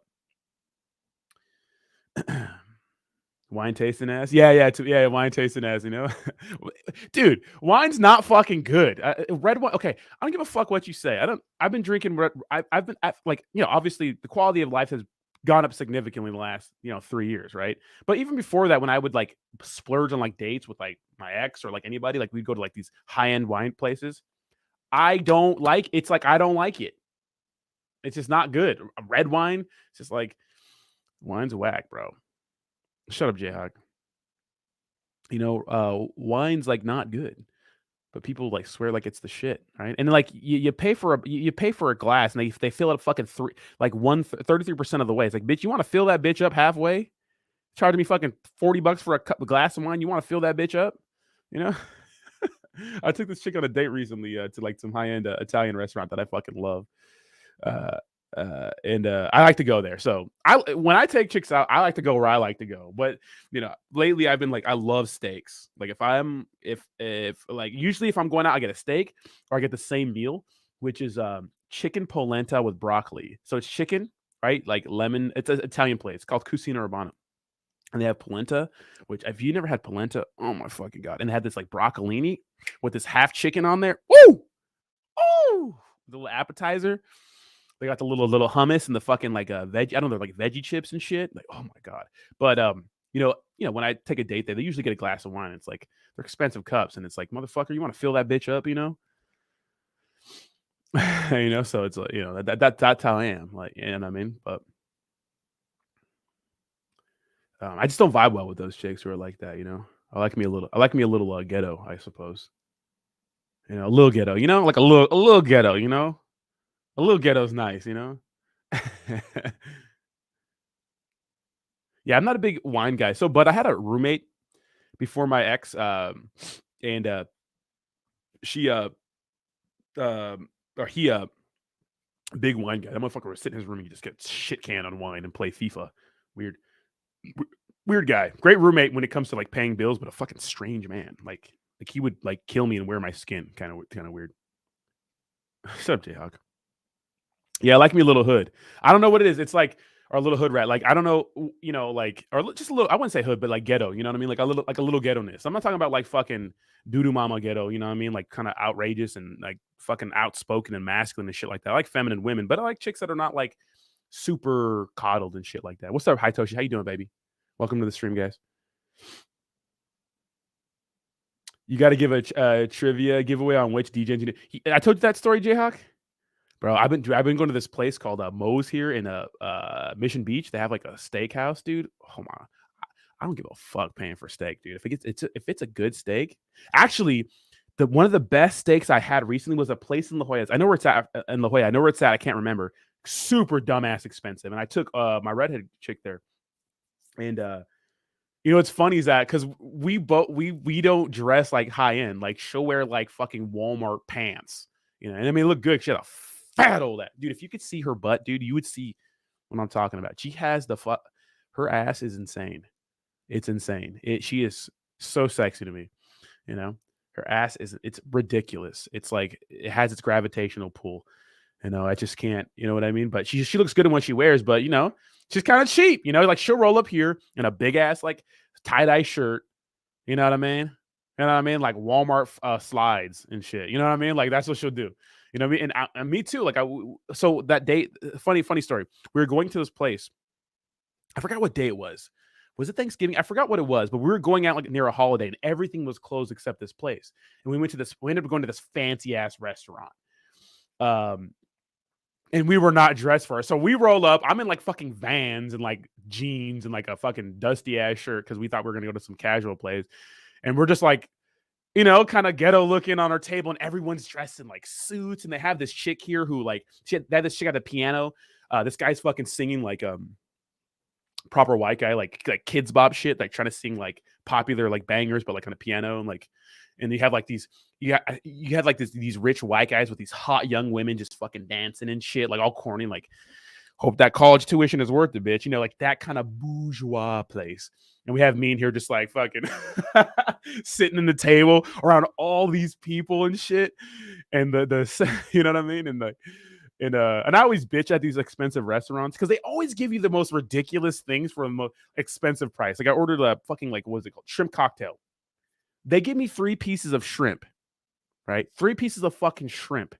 wine tasting ass. Yeah, yeah, yeah, wine tasting ass. Dude, wine's not fucking good. Red wine. Okay, I don't give a fuck what you say. I've been drinking red. I've been like, obviously the quality of life has gone up significantly in the last 3 years, right? But even before that, when I would like splurge on like dates with like my ex or like anybody, like we'd go to like these high end wine places. I don't like. It's like I don't like it. It's just not good. A red wine, it's just like wine's whack, bro. Shut up, Jayhawk. Wine's like not good, but people like swear like it's the shit, right? And like you pay for you pay for a glass, and they fill it fucking 33% of the way. It's like, bitch, you want to fill that bitch up halfway? Charging me fucking $40 for a glass of wine. You want to fill that bitch up? You know. I took this chick on a date recently to like some high end Italian restaurant that I fucking love. Uh, and I like to go there. So when I take chicks out, I like to go where I like to go. But lately I've been like, I love steaks. Like if like usually if I'm going out, I get a steak or I get the same meal, which is chicken polenta with broccoli. So it's chicken, right? Like lemon. It's an Italian place. It's called Cucina Urbana. And they have polenta, which if you never had polenta, oh my fucking god! And they had this like broccolini with this half chicken on there. Woo! Oh, the little appetizer. They got the little hummus and the fucking like veg. I don't know, like veggie chips and shit. Like, oh my god! But when I take a date there, they usually get a glass of wine. It's like they're expensive cups, and it's like, motherfucker, you want to fill that bitch up, So it's like that's how I am. Like, you know what I mean? But I just don't vibe well with those chicks who are like that. I like me a little ghetto, I suppose. You know, a little ghetto, you know, like a little ghetto, you know? A little ghetto's nice, you know? Yeah, I'm not a big wine guy. So, but I had a roommate before my ex, and she or he big wine guy. That motherfucker would sit in his room and just get shit canned on wine and play FIFA. Weird, weird guy. Great roommate when it comes to like paying bills, but a fucking strange man. Like he would like kill me and wear my skin. Kind of weird. Shut up, Jayhawk. Yeah, I like me a little hood. I don't know what it is. It's like or a little hood rat. Like I don't know, you know, like just a little. I wouldn't say hood, but like ghetto. You know what I mean? Like a little ghetto ness. I'm not talking about like fucking doo mama ghetto. You know what I mean? Like kind of outrageous and like fucking outspoken and masculine and shit like that. I like feminine women, but I like chicks that are not like super coddled and shit like that. What's up, Hitoshi? How you doing, baby? Welcome to the stream, guys. You got to give a trivia giveaway on which DJ engineer. I told you that story, Jayhawk. Bro, I've been going to this place called Moe's here in Mission Beach. They have like a steakhouse, dude. Oh my, I don't give a fuck paying for steak, dude. If it's a good steak, actually, the one of the best steaks I had recently was a place in La Jolla. I know where it's at in La Jolla. I know where it's at. I can't remember. Super dumbass expensive, and I took my redhead chick there, and you know what's funny is that because we don't dress like high end, like she'll wear like fucking Walmart pants, you know, and I mean look good. She had a fat old ass. Dude. If you could see her butt, dude, you would see what I'm talking about. She has her ass is insane. It's insane. She is so sexy to me, you know. Her ass is it's ridiculous. It's like it has its gravitational pull. You know, I just can't, you know what I mean? But she looks good in what she wears, but you know, she's kind of cheap, you know, like she'll roll up here in a big ass like tie-dye shirt, you know what I mean? You know what I mean? Like Walmart slides and shit. You know what I mean? Like that's what she'll do. You know what I mean? And me too. Like so that day, funny story. We were going to this place. I forgot what day it was. Was it Thanksgiving? I forgot what it was, but we were going out like near a holiday and everything was closed except this place. And we ended up going to this fancy ass restaurant. Um, and we were not dressed for it. So we roll up. I'm in like fucking Vans and like jeans and like a fucking dusty ass shirt because we thought we were gonna go to some casual place. And we're just like, you know, kind of ghetto looking on our table, and everyone's dressed in like suits. And they have this chick here who like they had this chick at the piano. This guy's fucking singing like proper white guy, like kids bop shit, like trying to sing like popular like bangers, but like on a piano and like, and you have like these, you had like these rich white guys with these hot young women just fucking dancing and shit, like all corny, like hope that college tuition is worth it, bitch. You know, like that kind of bourgeois place. And we have me in here just like fucking sitting in the table around all these people and shit. And the you know what I mean? And I always bitch at these expensive restaurants because they always give you the most ridiculous things for the most expensive price. Like I ordered a fucking like what was it called? Shrimp cocktail. They give me 3 pieces of shrimp, right? 3 pieces of fucking shrimp.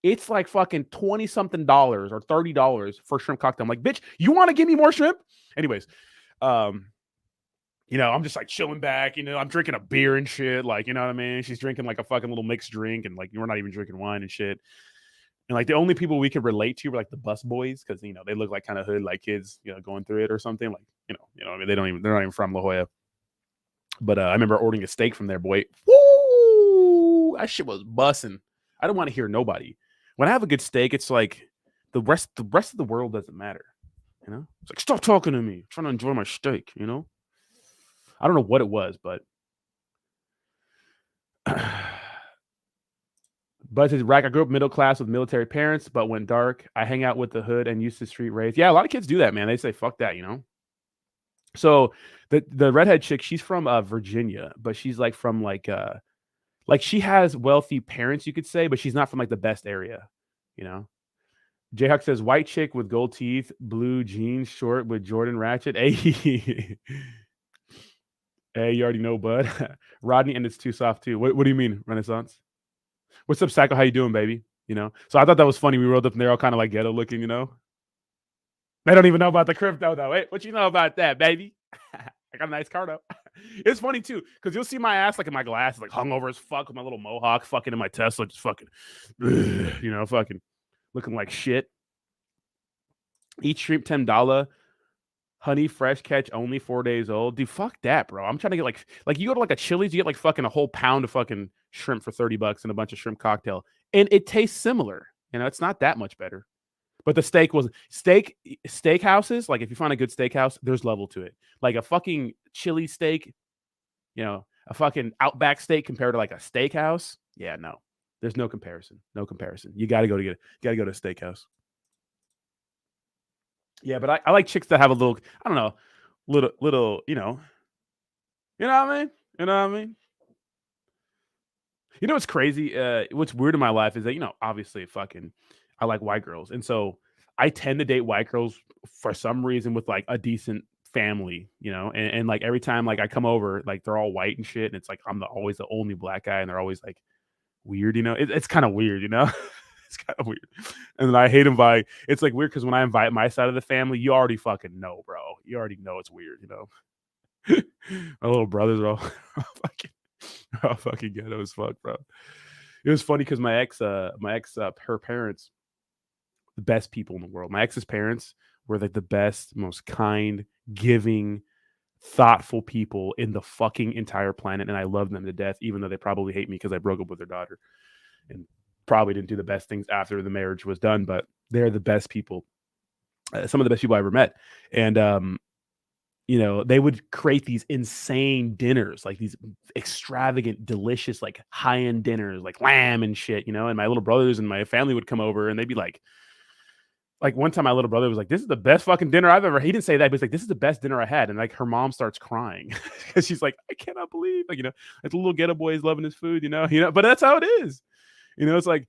It's like fucking 20 something dollars or $30 for shrimp cocktail. I'm like, bitch, you want to give me more shrimp? Anyways, you know, I'm just like chilling back, you know, I'm drinking a beer and shit. Like, you know what I mean? She's drinking like a fucking little mixed drink and like we're not even drinking wine and shit. And like the only people we could relate to were like the bus boys because you know they look like kind of hood like kids, you know, going through it or something. Like, I mean, they're not even from La Jolla. But I remember ordering a steak from there, boy. Woo! That shit was bussing. I don't want to hear nobody. When I have a good steak, it's like the rest of the world doesn't matter. You know? It's like, stop talking to me. I'm trying to enjoy my steak, you know? I don't know what it was, but but his rack, I grew up middle class with military parents, but when dark, I hang out with the hood and used to street race. Yeah, a lot of kids do that, man. They say fuck that, you know. So the redhead chick, she's from Virginia, but she's like from like she has wealthy parents, you could say, but she's not from like the best area, you know. Jayhawk says white chick with gold teeth, blue jeans, short with Jordan ratchet. Hey, hey, you already know, bud. Rodney, and it's too soft too. What do you mean, Renaissance? What's up, Psycho? How you doing, baby? You know. So I thought that was funny. We rolled up and they're all kind of like ghetto looking, you know. They don't even know about the crypto though. Wait, what you know about that, baby? I got a nice car though. It's funny too, because you'll see my ass like in my glasses, like hungover as fuck with my little mohawk, fucking in my Tesla, just fucking, you know, fucking looking like shit. Each stream $10. Honey fresh catch only 4 days old. Dude, fuck that, bro. I'm trying to get like you go to like a Chili's, you get like fucking a whole pound of fucking shrimp for $30 and a bunch of shrimp cocktail. And it tastes similar. It's not that much better. But the steak was steakhouses, like if you find a good steakhouse, there's level to it. Like a fucking chili steak, a fucking Outback steak compared to like a steakhouse. Yeah, no. There's no comparison. No comparison. You gotta go to a steakhouse. Yeah, but I like chicks that have a little, I don't know, little, you know what I mean? You know what I mean? You know what's crazy? What's weird in my life is that, obviously fucking I like white girls. And so I tend to date white girls for some reason with like a decent family, and like every time like I come over, like they're all white and shit. And it's like always the only black guy, and they're always like weird, it's kind of weird, it's kind of weird. And then I hate inviting. It's like weird because when I invite my side of the family, you already fucking know, bro. You already know it's weird. My little brothers are all fucking, fucking ghetto as fuck, bro. It was funny because my ex, her parents, the best people in the world. My ex's parents were like the best, most kind, giving, thoughtful people in the fucking entire planet, and I love them to death, even though they probably hate me because I broke up with their daughter and probably didn't do the best things after the marriage was done. But they're the best people, some of the best people I ever met, and they would create these insane dinners, like these extravagant, delicious, like high-end dinners, like lamb and shit, and my little brothers and my family would come over and they'd be like one time my little brother was like, "This is the best fucking dinner I've ever." He didn't say that, but he's like, "This is the best dinner I had." And like her mom starts crying because she's like, "I cannot believe," like, like the little ghetto boy is loving his food, but that's how it is. It's like,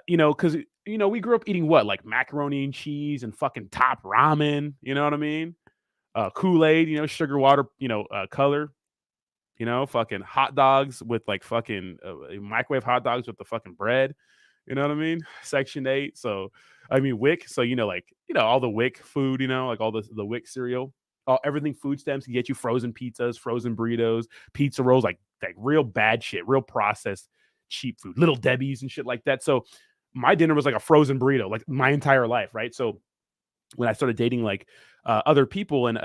because we grew up eating what, like macaroni and cheese and fucking top ramen, you know what I mean? Kool-Aid, sugar water, color, fucking hot dogs with like fucking microwave hot dogs with the fucking bread. You know what I mean? Section 8. So, I mean, Wick. So, all the Wick food, like all the Wick cereal, everything food stamps can get you frozen pizzas, frozen burritos, pizza rolls, like real bad shit, real processed cheap food, Little Debbie's and shit like that. So, my dinner was like a frozen burrito, like my entire life, right? So, when I started dating like other people, and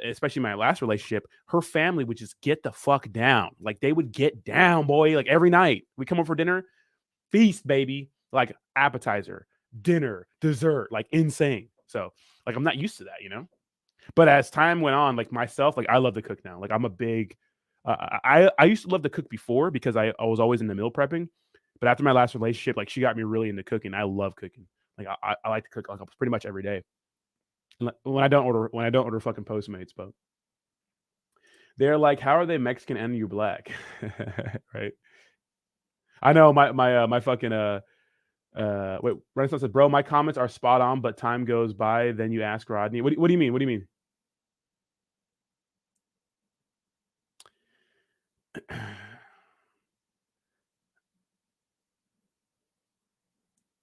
especially my last relationship, her family would just get the fuck down. Like they would get down, boy. Like every night we come over for dinner, feast, baby, like appetizer, dinner, dessert, like insane. So like I'm not used to that. But as time went on, like myself, like I love to cook now. Like I'm a big, I used to love to cook before because I was always into meal prepping. But after my last relationship, like she got me really into cooking. I love cooking. Like I like to cook like pretty much every day. When I don't order fucking Postmates, but they're like, how are they Mexican and you black? Right? I know my fucking wait, Renaissance said, bro, my comments are spot on, but time goes by, then you ask Rodney. What do you mean? What do you mean?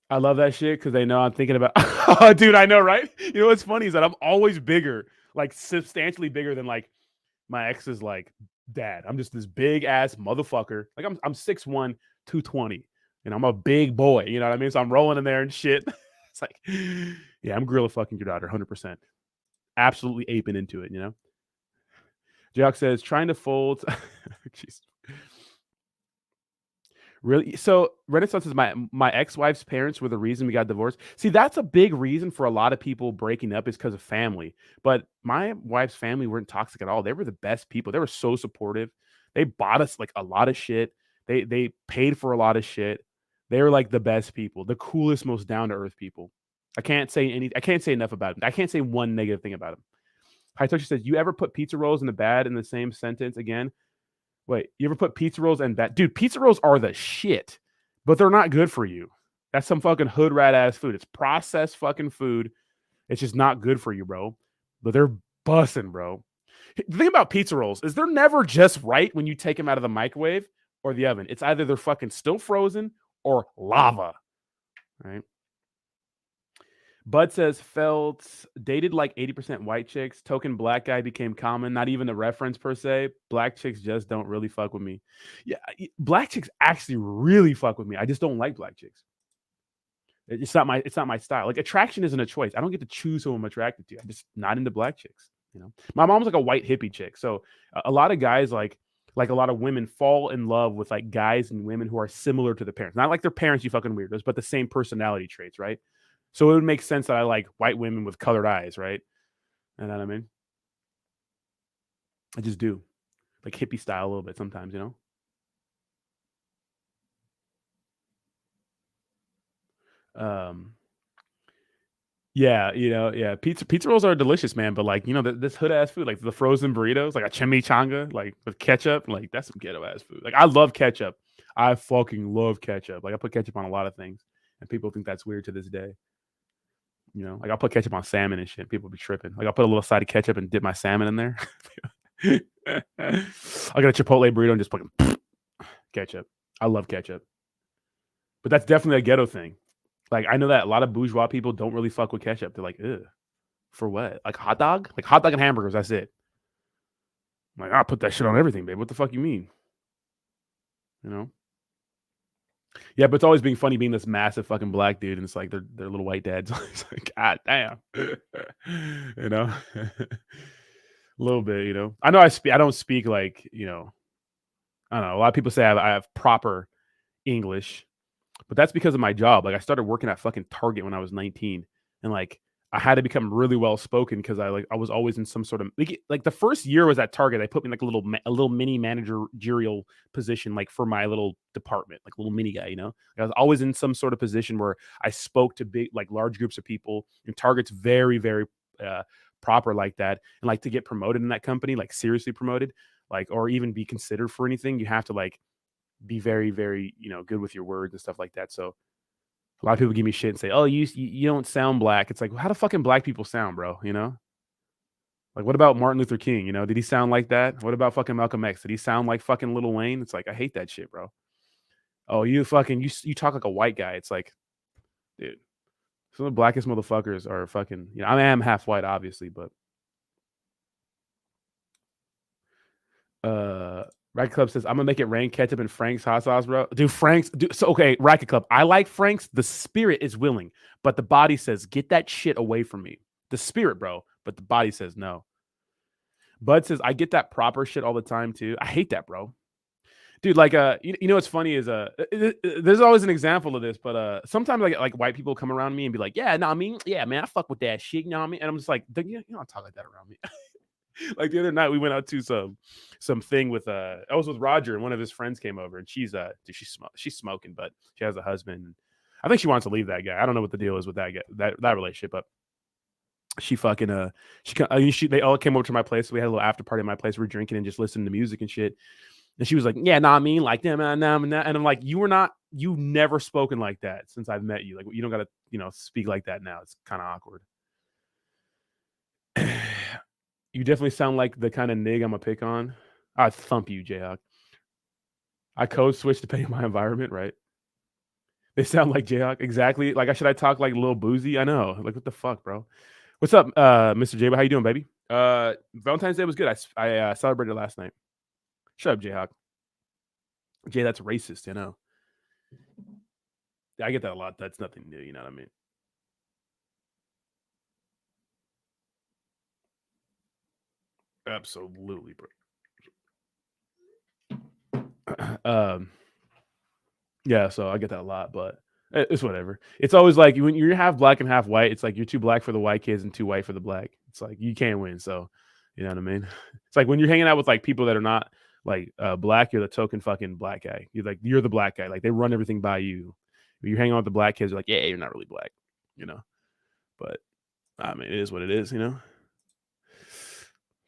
I love that shit because they know I'm thinking about. Oh, dude, I know, right? You know what's funny is that I'm always bigger, like substantially bigger than like my ex's like dad. I'm just this big ass motherfucker. Like I'm 6'1", 220, and I'm a big boy. You know what I mean? So I'm rolling in there and shit. It's like, yeah, I'm gorilla fucking your daughter, 100%. Absolutely aping into it. Jock says trying to fold. Jeez. Really? So Renaissance is my ex-wife's parents were the reason we got divorced. See, that's a big reason for a lot of people breaking up is because of family. But my wife's family weren't toxic at all. They were the best people. They were so supportive. They bought us like a lot of shit. They paid for a lot of shit. They were like the best people, the coolest, most down-to-earth people. I can't say enough about them. I can't say one negative thing about them. Hitoshi says, you ever put pizza rolls in the bad in the same sentence again? Wait, you ever put pizza rolls and bad? Dude, pizza rolls are the shit, but they're not good for you. That's some fucking hood rat ass food. It's processed fucking food. It's just not good for you, bro. But they're bussing, bro. The thing about pizza rolls is they're never just right when you take them out of the microwave or the oven. It's either they're fucking still frozen or lava, right? Bud says felt dated like 80% white chicks. Token black guy became common. Not even a reference per se. Black chicks just don't really fuck with me. Yeah, black chicks actually really fuck with me. I just don't like black chicks. It's not my style. Like attraction isn't a choice. I don't get to choose who I'm attracted to. I'm just not into black chicks. You know, my mom's like a white hippie chick, so a lot of guys like a lot of women fall in love with like guys and women who are similar to the parents. Not like their parents, you fucking weirdos, but the same personality traits, right? So it would make sense that I like white women with colored eyes, right? You know what I mean? I just do like hippie style a little bit sometimes, you know. Yeah, yeah. Pizza rolls are delicious, man. But like, this hood ass food, like the frozen burritos, like a chimichanga, like with ketchup, like that's some ghetto ass food. Like I love ketchup. I fucking love ketchup. Like I put ketchup on a lot of things, and people think that's weird to this day. Like I'll put ketchup on salmon and shit. People be tripping. Like I'll put a little side of ketchup and dip my salmon in there. I'll get a Chipotle burrito and just fucking ketchup. I love ketchup, but that's definitely a ghetto thing. Like I know that a lot of bourgeois people don't really fuck with ketchup. They're like, ugh. For what? Like hot dog? Like hot dog and hamburgers, that's it. I'm like, I'll put that shit on everything, babe. What the fuck you mean? You know? Yeah, but it's always being funny being this massive fucking black dude, and it's like they're little white dads. It's like, God damn. you know? A little bit, you know. I know I don't speak like, I don't know. A lot of people say I have proper English, but that's because of my job. Like I started working at fucking Target when I was 19, and like I had to become really well spoken because I was always in some sort of like the first year I was at Target. They put me in like a little mini managerial position like for my little department, like a little mini guy. I was always in some sort of position where I spoke to big like large groups of people. And Target's very very uh, proper like that. And like to get promoted in that company, like seriously promoted, like or even be considered for anything, you have to like be very, very, good with your words and stuff like that. So a lot of people give me shit and say, "Oh, you don't sound black." It's like, well, how do fucking black people sound, bro? Like, what about Martin Luther King? Did he sound like that? What about fucking Malcolm X? Did he sound like fucking Lil Wayne? It's like, I hate that shit, bro. Oh, you talk like a white guy. It's like, dude, some of the blackest motherfuckers are fucking. I am half white, obviously, but Racket Club says, I'm gonna make it rain ketchup and Frank's hot sauce, bro. Dude, so okay, Racket Club. I like Frank's. The spirit is willing, but the body says, get that shit away from me. The spirit, bro, but the body says no. Bud says, I get that proper shit all the time too. I hate that, bro. Dude, like what's funny is there's always an example of this, but sometimes like white people come around me and be like, yeah, no, I mean, yeah, man, I fuck with that shit, you know what I mean? And I'm just like, you don't talk like that around me. Like the other night we went out to some thing with I was with Roger and one of his friends came over and dude, she's smoking, but she has a husband. I think she wants to leave that guy. I don't know what the deal is with that guy, that relationship, but she fucking they all came over to my place. So we had a little after party at my place. We were drinking and just listening to music and shit. And she was like, "Yeah, nah, I mean, like, damn, and I'm like, you never spoken like that since I've met you. Like, you don't gotta, speak like that now. It's kind of awkward." You definitely sound like the kind of nig I'm a pick on. I'd thump you, Jayhawk. I code switch depending on my environment, right? They sound like Jayhawk. Exactly. Like, should I talk like Lil Boozy? I know. Like, what the fuck, bro? What's up, Mr. J? How you doing, baby? Valentine's Day was good. I celebrated last night. Shut up, Jayhawk. Jay, that's racist, I get that a lot. That's nothing new, you know what I mean? Absolutely, bro. Yeah, so I get that a lot, but it's whatever. It's always like when you're half black and half white, it's like you're too black for the white kids and too white for the black. It's like you can't win. So you know what I mean? It's like when you're hanging out with like people that are not like black, you're the token fucking black guy. You're the black guy. Like they run everything by you. When you're hanging out with the black kids, you're like, yeah, you're not really black, you know. But I mean, it is what it is.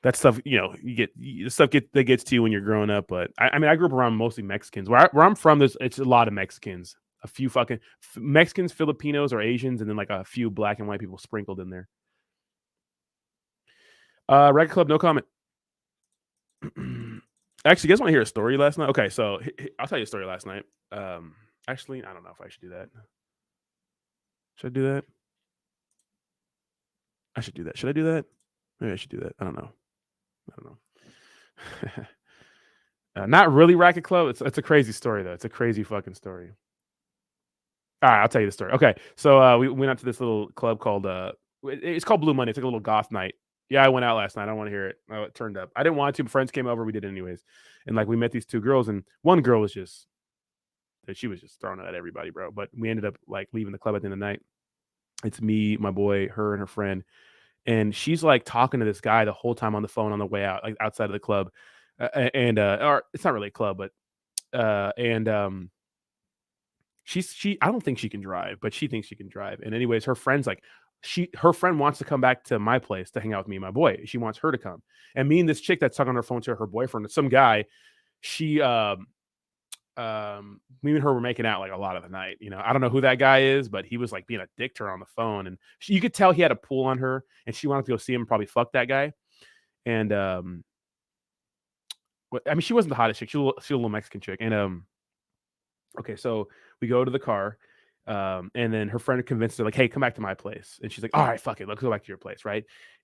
That stuff, you get the stuff that gets to you when you're growing up. But I mean, I grew up around mostly Mexicans. Where I'm from, it's a lot of Mexicans. A few fucking Mexicans, Filipinos, or Asians, and then like a few black and white people sprinkled in there. Record Club, no comment. Actually, you guys want to hear a story last night? Okay, so I'll tell you a story last night. Actually, I don't know if I should do that. Should I do that? I should do that. Should I do that? Maybe I should do that. I don't know. Not really Racket Club. It's a crazy story though. It's a crazy fucking story. All right, I'll tell you the story. Okay, so we went out to this little club called it's called Blue Monday. It's like a little goth night. Yeah, I went out last night. I don't want to hear it. Oh, it turned up. I didn't want to, but friends came over. We did it anyways, and like we met these two girls, and one girl was just she was just throwing it at everybody, bro. But we ended up like leaving the club at the end of the night. It's me, my boy, her, and her friend, and she's like talking to this guy the whole time on the phone on the way out, like outside of the club, and or it's not really a club, but and she I don't think she can drive, but she thinks she can drive. And anyways, her friend's like her friend wants to come back to my place to hang out with me and my boy. She wants her to come. And me and this chick that's talking on her phone to her boyfriend, some guy, she me and her were making out like a lot of the night. You know, I don't know who that guy is, but he was like being a dick to her on the phone. And you could tell he had a pull on her and she wanted to go see him and probably fuck that guy. And I mean, she wasn't the hottest chick. She was a little Mexican chick. And okay, so we go to the car, and then her friend convinced her, like, "Hey, come back to my place." And she's like, "All right, fuck it, let's go back to your place, right?"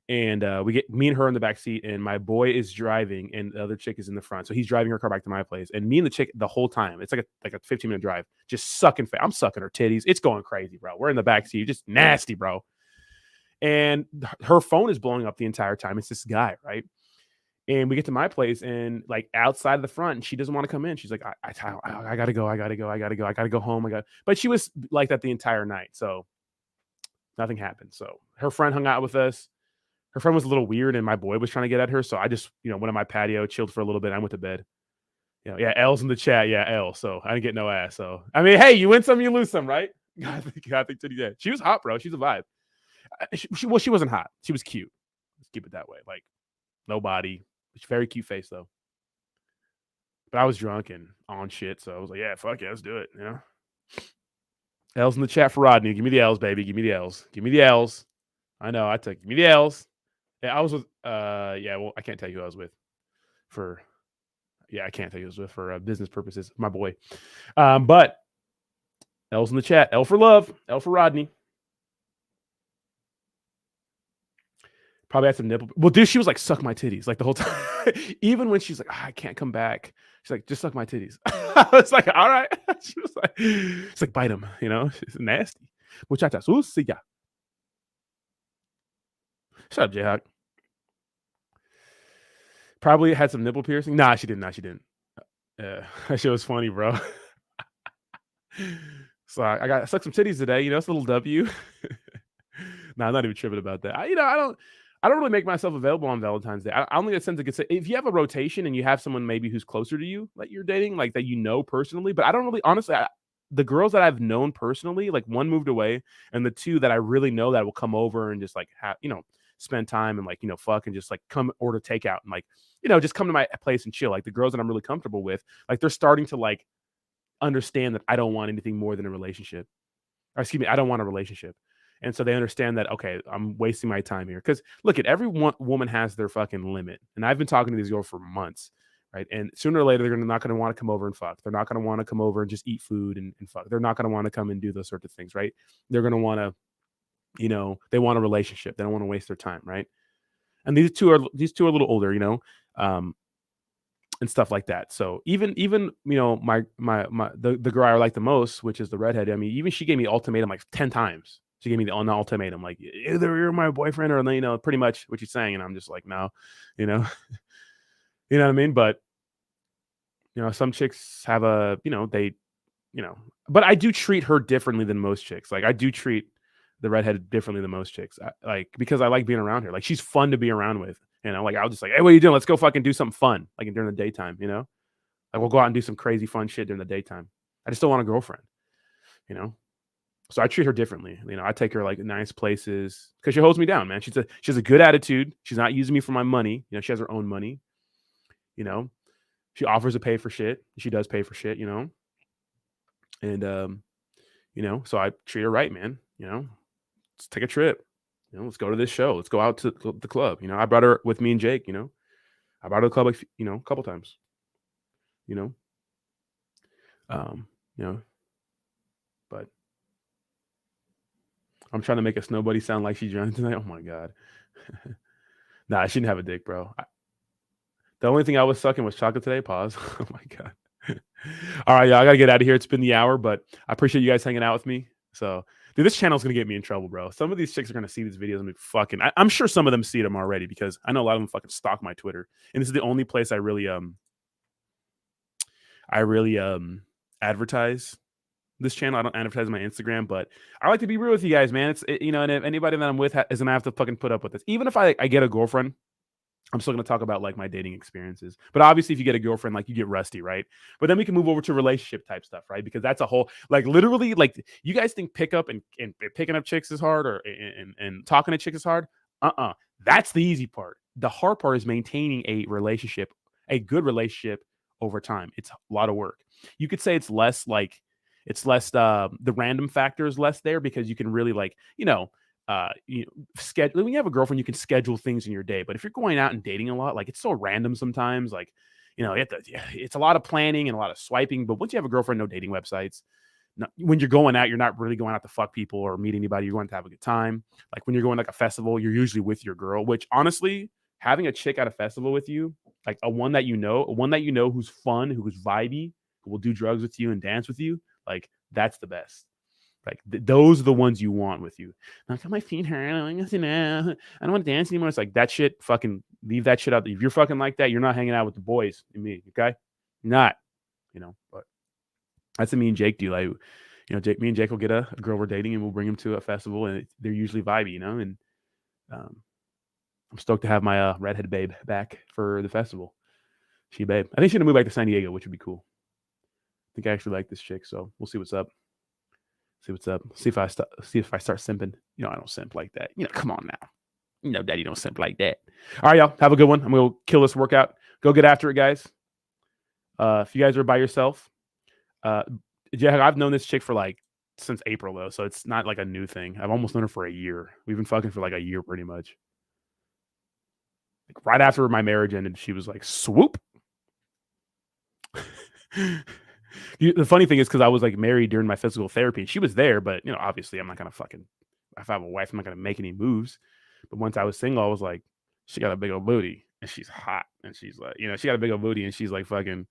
And we get me and her in the back seat, and my boy is driving, and the other chick is in the front. So he's driving her car back to my place, and me and the chick the whole time. It's like a 15-minute drive, just sucking. I'm sucking her titties. It's going crazy, bro. We're in the back seat, just nasty, bro. And her phone is blowing up the entire time. It's this guy, right? And we get to my place and like outside of the front, and she doesn't want to come in. She's like, I gotta go, I gotta go, I gotta go, I gotta go home. But she was like that the entire night. So nothing happened. So her friend hung out with us. Her friend was a little weird, and my boy was trying to get at her. So I just, went on my patio, chilled for a little bit. I went to bed. Yeah, L's in the chat. Yeah, L. So I didn't get no ass. So I mean, hey, you win some, you lose some, right? I think today. She was hot, bro. She's a vibe. She wasn't hot. She was cute. Let's keep it that way. Like no body. Very cute face though. But I was drunk and on shit, so I was like, "Yeah, fuck yeah, let's do it." L's in the chat for Rodney. Give me the L's, baby. Give me the L's. Give me the L's. I know. I took. Give me the L's. Yeah, I was with. Yeah. Well, I can't tell you who I was with. For. Yeah, I can't tell you who I was with for business purposes. My boy. But L's in the chat. L for love. L for Rodney. Probably had some nipple. Well, dude, she was like, "Suck my titties," like the whole time. Even when she's like, "I can't come back," she's like, "Just suck my titties." I was like, "All right." She was like, "It's like bite them," She's nasty. Muchacha, sucia. Shut up, Jayhawk. Probably had some nipple piercing. Nah, she didn't. Nah, she didn't. That shit was funny, bro. So I got sucked some titties today. It's a little W. Nah, I'm not even tripping about that. I don't really make myself available on Valentine's Day. I only get sense of good. If you have a rotation and you have someone maybe who's closer to you that you're dating, like that personally, but I don't really honestly. The girls that I've known personally, like one moved away, and the two that I really know that will come over and just like have spend time and like fuck and just like come order takeout and like just come to my place and chill. Like the girls that I'm really comfortable with, like they're starting to like understand that I don't want anything more than a relationship. Or excuse me, I don't want a relationship. And so they understand that, okay, I'm wasting my time here. Because look at every woman has their fucking limit. And I've been talking to these girls for months, right? And sooner or later, they're not going to want to come over and fuck. They're not going to want to come over and just eat food and fuck. They're not going to want to come and do those sorts of things, right? They're going to want to, they want a relationship. They don't want to waste their time, right? And these two are a little older, and stuff like that. So even the girl I like the most, which is the redhead. I mean, even she gave me ultimatum like 10 times. She gave me the ultimatum, like either you're my boyfriend or pretty much what she's saying. And I'm just like, no, you know, you know what I mean? But some chicks have but I do treat her differently than most chicks. Like I do treat the redhead differently than most chicks. Because I like being around her. Like she's fun to be around with. Like I'll just like, hey, what are you doing? Let's go fucking do something fun, like during the daytime. Like we'll go out and do some crazy fun shit during the daytime. I just don't want a girlfriend. So I treat her differently. I take her like nice places because she holds me down, man. She has a good attitude. She's not using me for my money. She has her own money. She offers to pay for shit. She does pay for shit. And so I treat her right, man. Let's take a trip. Let's go to this show. Let's go out to the club. I brought her with me and Jake. I brought her to the club like a couple times. But I'm trying to make a snow buddy sound like she's drowning tonight. Oh my god. Nah, I shouldn't have a dick, bro. The only thing I was sucking was chocolate today. Pause. Oh my god. All right, y'all. I gotta get out of here. It's been the hour, but I appreciate you guys hanging out with me. So, dude, this channel's gonna get me in trouble, bro. Some of these chicks are gonna see these videos and be fucking. I'm sure some of them see them already because I know a lot of them fucking stalk my Twitter, and this is the only place I really advertise this channel. I don't advertise my Instagram, but I like to be real with you guys, man. And if anybody that I'm with is gonna have to fucking put up with this. Even if I get a girlfriend, I'm still gonna talk about like my dating experiences. But obviously, if you get a girlfriend, like you get rusty, right? But then we can move over to relationship type stuff, right? Because that's a whole like literally like you guys think pickup and picking up chicks is hard or and talking to chicks is hard. Uh-uh. That's the easy part. The hard part is maintaining a relationship, a good relationship over time. It's a lot of work. You could say it's less the random factor is less there because you can really like, schedule when you have a girlfriend, you can schedule things in your day. But if you're going out and dating a lot, like it's so random sometimes. Like, it's a lot of planning and a lot of swiping. But once you have a girlfriend, no dating websites. No, when you're going out, you're not really going out to fuck people or meet anybody. You're going to have a good time. Like when you're going like a festival, you're usually with your girl. Which honestly, having a chick at a festival with you, like a one that you know who's fun, who's vibey, who will do drugs with you and dance with you, like that's the best. Like those are the ones you want with you. Like, my feet hurt. I don't want to dance anymore. It's like that shit. Fucking leave that shit out. If you're fucking like that, you're not hanging out with the boys and me. Okay, not. But that's what me and Jake do. Like, me and Jake will get a girl we're dating and we'll bring them to a festival, and they're usually vibey, And um, I'm stoked to have my redhead babe back for the festival. She babe. I think she's gonna move back to San Diego, which would be cool. I think I actually like this chick, so we'll see what's up. See if I start simping. I don't simp like that. Come on now. Daddy don't simp like that. All right, y'all. Have a good one. I'm gonna kill this workout. Go get after it, guys. If you guys are by yourself, I've known this chick for like since April though, so it's not like a new thing. I've almost known her for a year. We've been fucking for like a year, pretty much. Like right after my marriage ended, she was like, "Swoop." The funny thing is because I was like married during my physical therapy, and she was there, but obviously I'm not gonna fucking. If I have a wife, I'm not gonna make any moves. But once I was single, I was like, she got a big old booty, and she's hot, and she's like, she got a big old booty, and she's like fucking,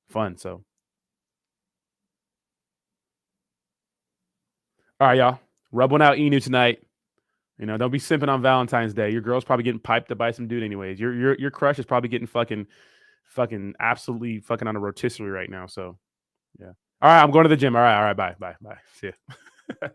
fun. So, all right, y'all, rub one out, Enu tonight. Don't be simping on Valentine's Day. Your girl's probably getting piped up by some dude, anyways. Your crush is probably getting fucking absolutely fucking on a rotisserie right now. So, yeah. All right, I'm going to the gym. All right, bye, bye. See ya.